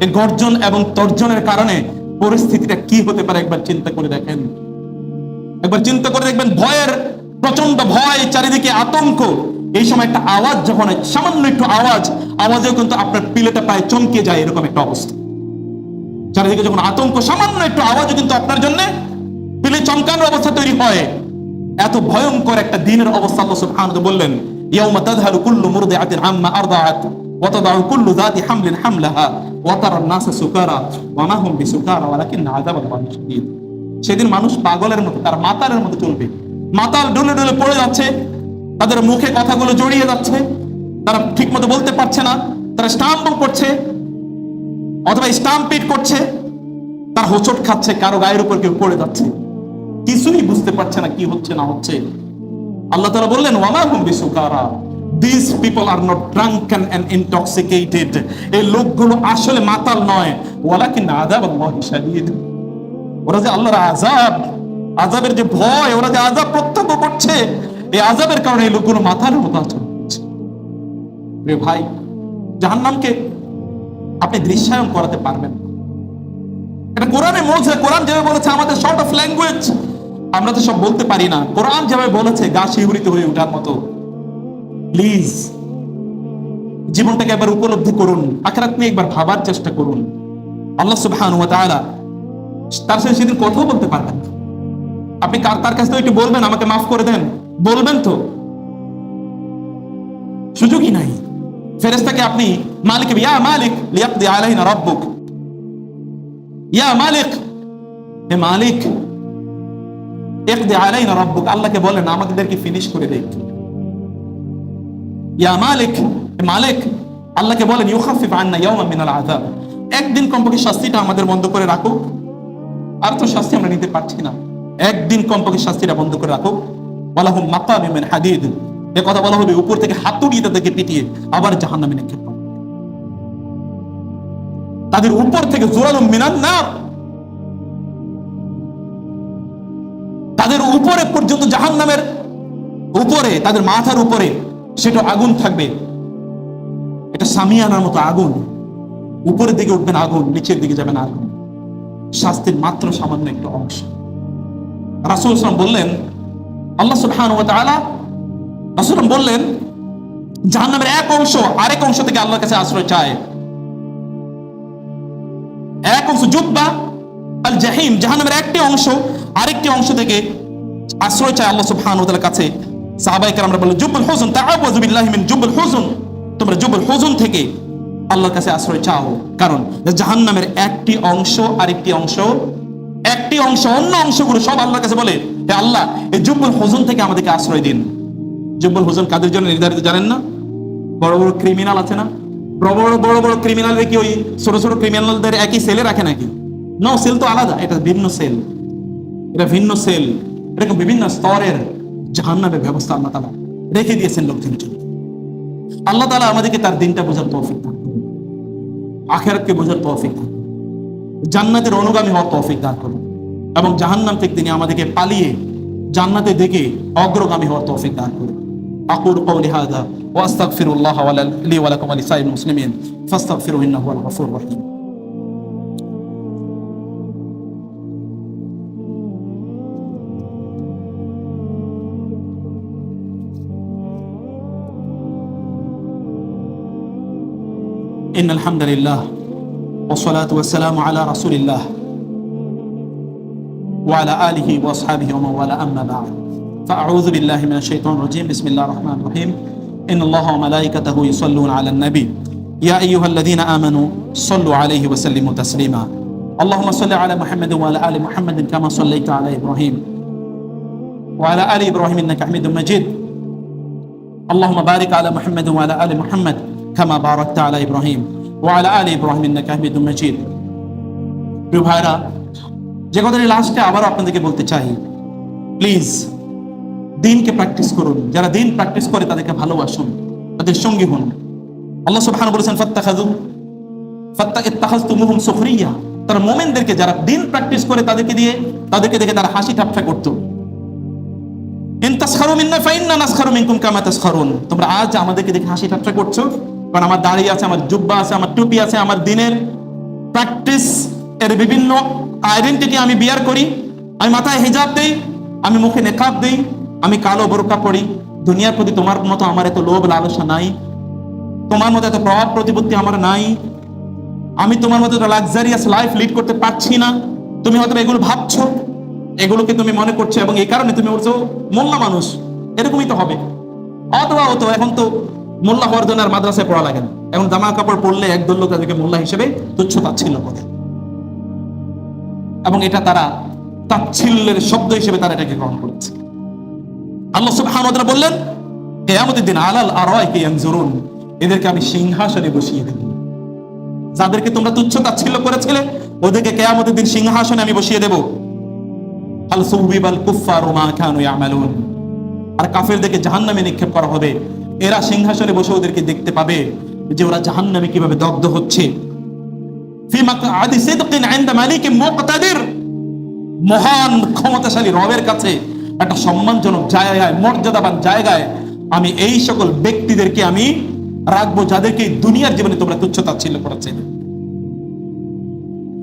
এই গর্জন এবং তর্জনের কারণে পরিস্থিতিটা কি হতে পারে একবার চিন্তা করে দেখেন, একবার চিন্তা করে দেখবেন। ভয়ের প্রচন্ড ভয়, চারিদিকে আতঙ্ক। এই সময় একটা আওয়াজ যখন হয়, সামান্য একটু আওয়াজেও কিন্তু আপনার পিলেটা প্রায় চমকে যায়, এরকম একটা অবস্থা। চারিদিকে যখন আতঙ্ক, সামান্য একটু আওয়াজও কিন্তু আপনার জন্য পিলে চমকানোর অবস্থা তৈরি হয়। এত ভয়ঙ্কর একটা দিনের অবস্থা আল্লাহ সুবহানাহু ওয়া তাআলা বললেন, ইয়াউমা তাযহালু কুল্লু মুরদিআতিন আম্মা আরদাআত ওয়া তাদাউ কুল্লু যাতি হামলিন হামলাহা ওয়া তারান নাসা সুকারা ওয়া মা হুম বিসুকারা ওয়ালাকিন্না আযাবাল্লাহি শাদীদ। সেদিন মানুষ পাগলের মতো, তার মাতালের মতো চলবে। মাতাল ডলে ডলে পড়ে যাচ্ছে, তাদের মুখে কথাগুলো জড়িয়ে যাচ্ছে, তারা ঠিক মতো বলতে পারছে না, তারা স্টাম্প করছে অথবা স্টাম্পিট করছে, তার হোঁচট খাচ্ছে, কারো গায়ের উপর কেউ পড়ে যাচ্ছে, কিছুই বুঝতে পারছে না কি হচ্ছে না হচ্ছে। আল্লাহ তাআলা বললেন, ওয়া মা হুম বিসুকারা, these people are not drunken and intoxicated, এই লোকগুলো আসলে মাতাল নয়, ওয়ালাকিন্না আযাবাল্লাহি শাদীদ, ওরা যে আল্লাহর আযাবের যে ভয়, ওরা যে আযাব প্রত্যক্ষ করছে, এই আযাবের কারণে এই লোকগুলো মাথার মতো আচরণ করছে। প্রিয় ভাই, জাহান্নামকে আপনি দৃশ্যায়ন করাতে পারবেন না। এটা কোরআনে মৌজা, কোরআন যেভাবে বলেছে, আমাদের শর্ট অফ ল্যাঙ্গুয়েজ, আমরা তো সব বলতে পারি না। কোরআন যেভাবে বলেছে, গা শিহরিত হয়ে ওঠার মতো। প্লিজ জীবনটাকে একবার উপলব্ধি করুন, আখিরাত নিয়ে একবার ভাবার চেষ্টা করুন। আল্লাহ সুবহানাহু ওয়া তাআলা তার সাথে সেদিন কথাও বলতে পারবেন না। আপনি তার কাছে তো একটু বলবেন, আমাকে মাফ করে দেন, বলবেন তো? সুযোগই নাই। ফেরেশতাকে আপনি মালিক, ইয়া মালিক লিয়াকদি আলাইনা রাব্বুক, ইয়া মালিক, হে মালিক, ইকদি আলাইনা রাব্বুক, আল্লাহকে বলেন আমাদেরকে ফিনিশ করে দেন। ইয়া মালিক, হে মালিক, আল্লাহকে বলেন ইউখাফিফ আন্না ইয়াওমান মিনাল আযাব, একদিন কমপক্ষে শাস্তিটা আমাদের বন্ধ করে রাখো, আর তো শাস্তি আমরা নিতে পারছি না, একদিন কমপক্ষে শাস্তিটা বন্ধ করে রাখো। ওয়ালাহুম মাকামিন মিন হাদিদ, এই কথা বলা হবে, উপর থেকে হাতুড়ি তাদেরকে পিটিয়ে আবার জাহান্নামে নিক্ষেপ করা, তাদের উপর থেকে জুরালুম মিনান নার, তাদের উপরে পর্যন্ত, জাহান্নামের উপরে, তাদের মাথার উপরে সেটা আগুন থাকবে। এটা সামিয়ানার মতো আগুন, উপরের দিকে উঠবেন আগুন, নিচের দিকে যাবেন আগুন। শাস্তির মাত্র সামান্য একটু অংশ। রাসূল সাল্লাল্লাহু আলাইহি ওয়াসাল্লাম বললেন, আল্লাহ সুবহানাহু ওয়া তাআলা, রাসূল বললেন, জাহান্নামের এক অংশ আরেক অংশ থেকে আল্লাহর কাছে আশ্রয় চায়। এক অংশ জুব্বা আল জাহিম, জাহান্নামের একটি অংশ আরেকটি অংশ থেকে আশ্রয় চায় আল্লাহ সুবহানাহু ওয়া তাআলার কাছে। সাহাবায়ে কেরামরা বললেন, জুবুল হুজন, তাআউযু বিল্লাহি মিন জুবুল হুজন, তোমরা জুবুল হুজন থেকে আল্লাহর কাছে আশ্রয় চাও। কারণ জাহান্নামের একটি অংশ আরেকটি অংশ, একটি অংশ অন্য অংশগুলো সব আল্লাহর কাছে বলে, হে আল্লাহ, এই জুবুল হুজন থেকে আমাদেরকে আশ্রয় দিন। জুবুল হুজন কাদের জন্য নির্ধারিত জানেন না? বড় বড় ক্রিমিনাল আছে না, বড় বড় ক্রিমিনালদের কি ওই ছোট ছোট ক্রিমিনালদের একই সেলে রাখে নাকি? নো, সেল তো আলাদা, এটা ভিন্ন সেল, এটা ভিন্ন সেল। এরকম বিভিন্ন স্তরের জাহান্নামের ব্যবস্থা আল্লাহ তাআলা রেখে দিয়েছেন লোকজনের জন্য। আল্লাহ তাআলা আমাদেরকে তার দিনটা বোঝার তৌফিক দান করুন, আখিরাতকে বোঝার তৌফিক দান করুন, জান্নাতের অনুগামী হওয়ার তৌফিক দান করুন, এবং জাহান্নাম থেকে তিনি আমাদেরকে পালিয়ে জান্নাতের দিকে অগ্রগামী হওয়ার তৌফিক দান করুন। আকুলু কওলি হাযা ওয়া আস্তাগফিরুল্লাহ লি ওয়া লাকুম ওয়া লিসাইরিল মুসলিমিন ফাস্তাগফিরুহু ইন্নাহু হুয়াল গফুরুর রহিম। إن الحمد لله والصلاة والسلام على رسول الله وعلى آله وأصحابه ومن والاه أما بعد فأعوذ بالله من الشيطان الرجيم بسم الله الرحمن الرحيم إن الله وملائكته يصلون على النبي يا أيها الذين آمنوا صلوا عليه وسلموا تسليما اللهم صل على محمد وعلى آل محمد كما صليت على إبراهيم وعلى آل إبراهيم إنك حميد مجيد اللهم بارك على محمد وعلى آل محمد كما باركت على إبراهيم وعلى آل إبراهيم إنك حميد مجيد। প্রিয় ভাইরা, যে কথাটি লাস্টে আবার আপনাদেরকে বলতে চাই, প্লিজ দিনকে প্র্যাকটিস করুন। যারা দিন প্র্যাকটিস করে তাদেরকে ভালোবাসুন, তাদের সঙ্গী হন। আল্লাহ সুবহানাহু বলেছেন ইত্তাখাযতুমুহুম সুখরিয়া, তারা মুমিনদেরকে যারা দিন প্র্যাকটিস করে তাদেরকে দেখে তারা হাসি ঠাট্টা করত। ইন তাসখারু মিন্না ফাইন্না নাসখারু মিনকুম কামা তাসখারুন, তোমরা আজ আমাদেরকে দেখে হাসি ঠাট্টা করছো, কারণ আমার দাড়ি আছে, আমার জুব্বা আছে, আমার টুপি আছে, আমার দিনের প্র্যাকটিস এর বিভিন্ন আইডেন্টিটি আমি বিয়ার করি, আমি মাথায় হিজাব দেই, আমি মুখে নেকাব দেই, আমি কালো বোরকা পরি। দুনিয়ার প্রতি তোমার মতো আমার এত লোভ লালসা নাই, তোমার মতো এত প্রভাব প্রতিপত্তি আমার নাই, আমি তোমার মতো লাক্সারিয়াস লাইফ লিড করতে পারছি না। তুমি হয়তো এগুলো ভাবছো, এগুলোকে তুমি মনে করছো, এবং এই কারণে তুমি বলছো মোল্লা মানুষ, এরকমই তো হবে। অথবা হতো এখন তো মোল্লা হওয়ার জন্য আর মাদ্রাসায় পড়া লাগে না, এখন জামা কাপড় পরলে একদল লোক তাদেরকে মোল্লা হিসেবে তুচ্ছ তাচ্ছিল্য করে, এবং এটা তারা তাচ্ছিল্যের শব্দ হিসেবে তারা এটাকে গ্রহণ করেছে। আল্লাহ সুবহানাহু ওয়া তাআলা বললেন কিয়ামতের দিন আলাল আরাইকি ইয়ানজুরুন, এদেরকে আমি সিংহাসনে বসিয়ে দেব। যাদেরকে তোমরা তুচ্ছ তাচ্ছিল্য করেছিলে ওদেরকে কিয়ামতের দিন সিংহাসনে আমি বসিয়ে দেব। আল সুবিবাল কুফফারু মা কানু ইয়ামালুন, আর কাফেরদেরকে জাহান্নামে নিক্ষেপ করা হবে। এরা সিংহাসনে বসে ওদেরকে দেখতে পাবে যে ওরা জাহান্নামে কিভাবে দগ্ধ হচ্ছে। ফি মাকআদি সিদকিন ইনদা মালিকিন মুকতাদির, মহান ক্ষমতাশালী রবের কাছে একটা সম্মানজনক জায়গায়, মর্যাদাবান জায়গায় আমি এই সকল ব্যক্তিদেরকে আমি রাখবো যাদেরকে দুনিয়ার জীবনে তোমরা তুচ্ছ তাচ্ছিল্য করেছে।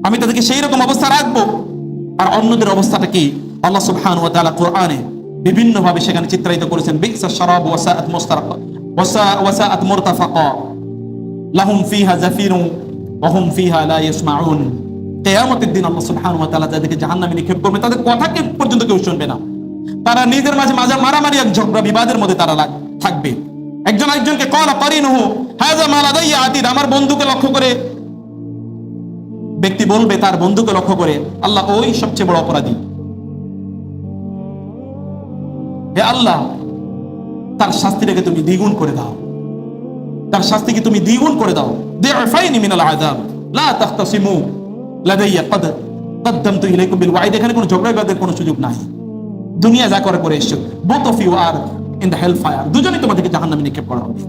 আমি তাদেরকে সেই রকম অবস্থা রাখবো। আর অন্যদের অবস্থাটা কি? আল্লাহ সুবহানাহু ওয়া তাআলা কোরআনে বিভিন্ন ভাবে সেখানে চিত্রায়িত করেছেন। বি'সা শারাব ওয়া সাআত মুস্তারাকা ওয়া সাআত মুরতাফাকা লাহুম ফিহা জাফিরুন ওয়া হুম ফিহা লা ইয়াসমাউন। কিয়ামতের দিন আল্লাহ সুবহানাহু ওয়া তাআলা যাদেরকে জাহান্নামে নিক্ষেপ করবে তাদের কথা পর্যন্ত কেউ শুনবে না। তারা নিজের মাঝে মারামারি, এক ঝগড়া বিবাদের মধ্যে তারা থাকবে। একজন একজনকে ক্বালা কারিনুহু হাযা মা লাদাইয়া আতীদ, আমার বন্ধুকে লক্ষ্য করে ব্যক্তি বলবে তার বন্ধুকে লক্ষ্য করে, আল্লাহ ওই সবচেয়ে বড় অপরাধী, হে আল্লাহ তার শাস্তিটাকে তুমি দ্বিগুণ করে দাও, তার শাস্তিকে তুমি দ্বিগুণ করে দাও। দি'ফাইনি মিনাল আযাব লা তাখতাসিমু লাদাইয়া ক্বাদ কদ্দামতু ইলাইকুম বিল ওয়াইদ। এখানে কোনো ঝগড়া বিবাদের কোনো সুযোগ নাই। দুনিয়া যা করে এসছো, both of you are in the hell fire, দুজনেই তোমাদেরকে জাহান্নামে নিক্ষেপ করা হবে।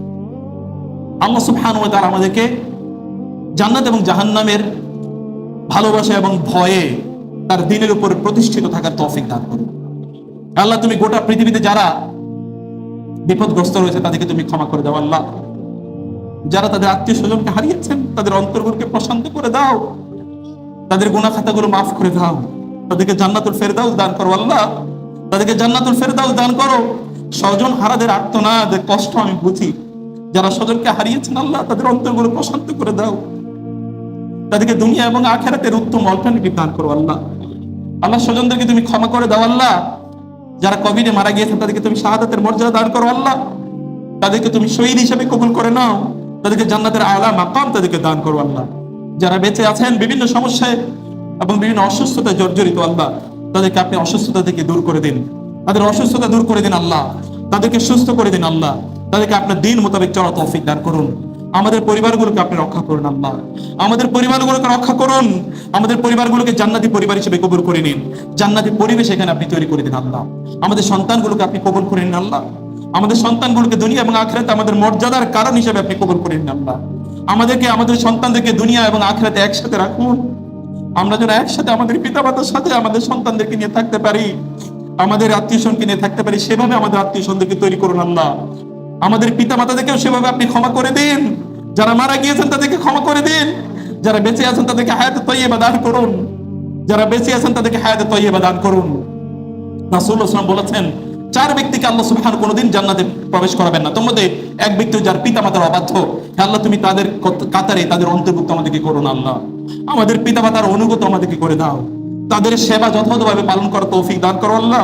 আল্লাহ সুবহানাহু ওয়া তাআলা আমাদেরকে জান্নাত এবং জাহান্নামের ভালোবাসা এবং ভয়ে তার দ্বীনের উপর প্রতিষ্ঠিত থাকার তৌফিক দান করুন। আল্লাহ তুমি গোটা পৃথিবীতে যারা বিপদগ্রস্ত রয়েছে তাদেরকে তুমি ক্ষমা করে দাও। আল্লাহ যারা তাদের আত্মীয় স্বজনকে হারিয়েছেন তাদের অন্তরগুলোকে প্রশান্ত করে দাও, তাদের গুনাহ খাতাগুলো মাফ করে দাও, তাদেরকে জান্নাতুল ফেরদাউস দান করো। আল্লাহ তাদেরকে জান্নাতুল ফেরদাউস দান করো। স্বজন হারাদের আর্তনাদ কষ্ট আমি বুঝি, যারা স্বজনকে হারিয়েছেন আল্লাহ তাদের অন্তরগুলো প্রশান্ত করে দাও, তাদেরকে দুনিয়া এবং আখিরাতের উত্তম অল্টারনেটিভ দান করো। আল্লাহ আল্লাহ স্বজনদেরকে তুমি ক্ষমা করে দাও। আল্লাহ যারা কোভিডে মারা গিয়েছেন তাদেরকে তুমি শাহাদাতের মর্যাদা দান করো। আল্লাহ তাদেরকে তুমি শহীদ হিসেবে কবুল করে নাও, তাদেরকে জান্নাতের আলা মাকাম তাদেরকে দান করো। আল্লাহ যারা বেঁচে আছেন বিভিন্ন সমস্যায় এবং বিভিন্ন অসুস্থতায় জর্জরিত, আল্লাহ তাদেরকে আপনি অসুস্থতা থেকে দূর করে দিন, তাদের অসুস্থতা দূর করে দিন। আল্লাহ তাদেরকে সুস্থ করে দিন। আল্লাহ তাদেরকে আপনার দিন মোতাবেক চলার তৌফিক দান করুন। আমাদের পরিবারগুলোকে আপনি রক্ষা করুন। আল্লাহ আমাদের পরিবারগুলোকে রক্ষা করুন, আমাদের পরিবারগুলোকে জান্নাতি পরিবার হিসেবে কবুল করে নিন, জান্নাতি পরিবেশ এখানে আপনি তৈরি করে দিন। আল্লাহ আমাদের সন্তানগুলোকে আপনি কবুল করে নিন। আল্লাহ আমাদের সন্তানগুলোকে দুনিয়া এবং আখিরাতে আমাদের মর্যাদার কারণ হিসেবে আপনি কবুল করে নিন। আল্লাহ আমাদেরকে আমাদের সন্তানদেরকে দুনিয়া এবং আখিরাতে একসাথে রাখুন, আমরা যেন একসাথে আমাদের পিতামাতার সাথে আমাদের সন্তানদেরকে নিয়ে থাকতে পারি, আমাদের আত্মীয়স্বজনকে নিয়ে থাকতে পারি, সেভাবে আমাদের আত্মীয়স্বজনদেরকে তৈরি করুন। আল্লাহ আমাদের পিতামাতাদেরকেও সেভাবে আপনি ক্ষমা করে দিন, যারা মারা গিয়েছেন তাদেরকে ক্ষমা করে দিন, যারা বেঁচে আছেন তাদেরকে হায়াতে তাইয়্যিবা দান করুন, যারা বেঁচে আছেন তাদেরকে হায়াতে তাইয়্যিবা দান করুন। রাসূলুল্লাহ সাল্লাল্লাহু আলাইহি ওয়াসাল্লাম বলেছেন 4 ব্যক্তিকে আল্লাহ সুবহানাহু কোনোদিন জান্নাতে প্রবেশ করাবেন না। তোমাদের এক ব্যক্তি যার পিতামাতার অবাধ্য, আল্লাহ তুমি তাদের কাতারে তাদের অন্তর্ভুক্ত আমাদেরকে করুন। আল্লাহ আমাদের পিতামাতার অনুগত আমাদেরকে করে দাও, তাদের সেবা যথাযথভাবে পালন করার তৌফিক দান করো। আল্লাহ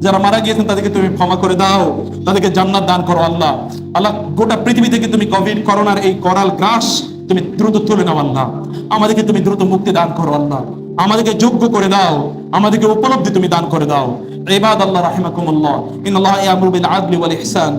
যারা মারা গিয়েছেন তাদেরকে তুমি ক্ষমা করে দাও, তাদেরকে জান্নাত দান করো। আল্লাহ আল্লাহ গোটা পৃথিবী থেকে তুমি কোভিড করোনার এই করাল গ্রাস তুমি দ্রুত তুলে নাও। আল্লাহ আমাদেরকে তুমি দ্রুত মুক্তি দান করো। আল্লাহ আমাদেরকে যোগ্য করে দাও, আমাদেরকে উপলব্ধি তুমি দান করে দাও। ইবাদাল্লাহ রাহিমাকুমুল্লাহ, ইন্নাল্লাহা ইয়ামুরু বিল আদলি ওয়াল ইহসান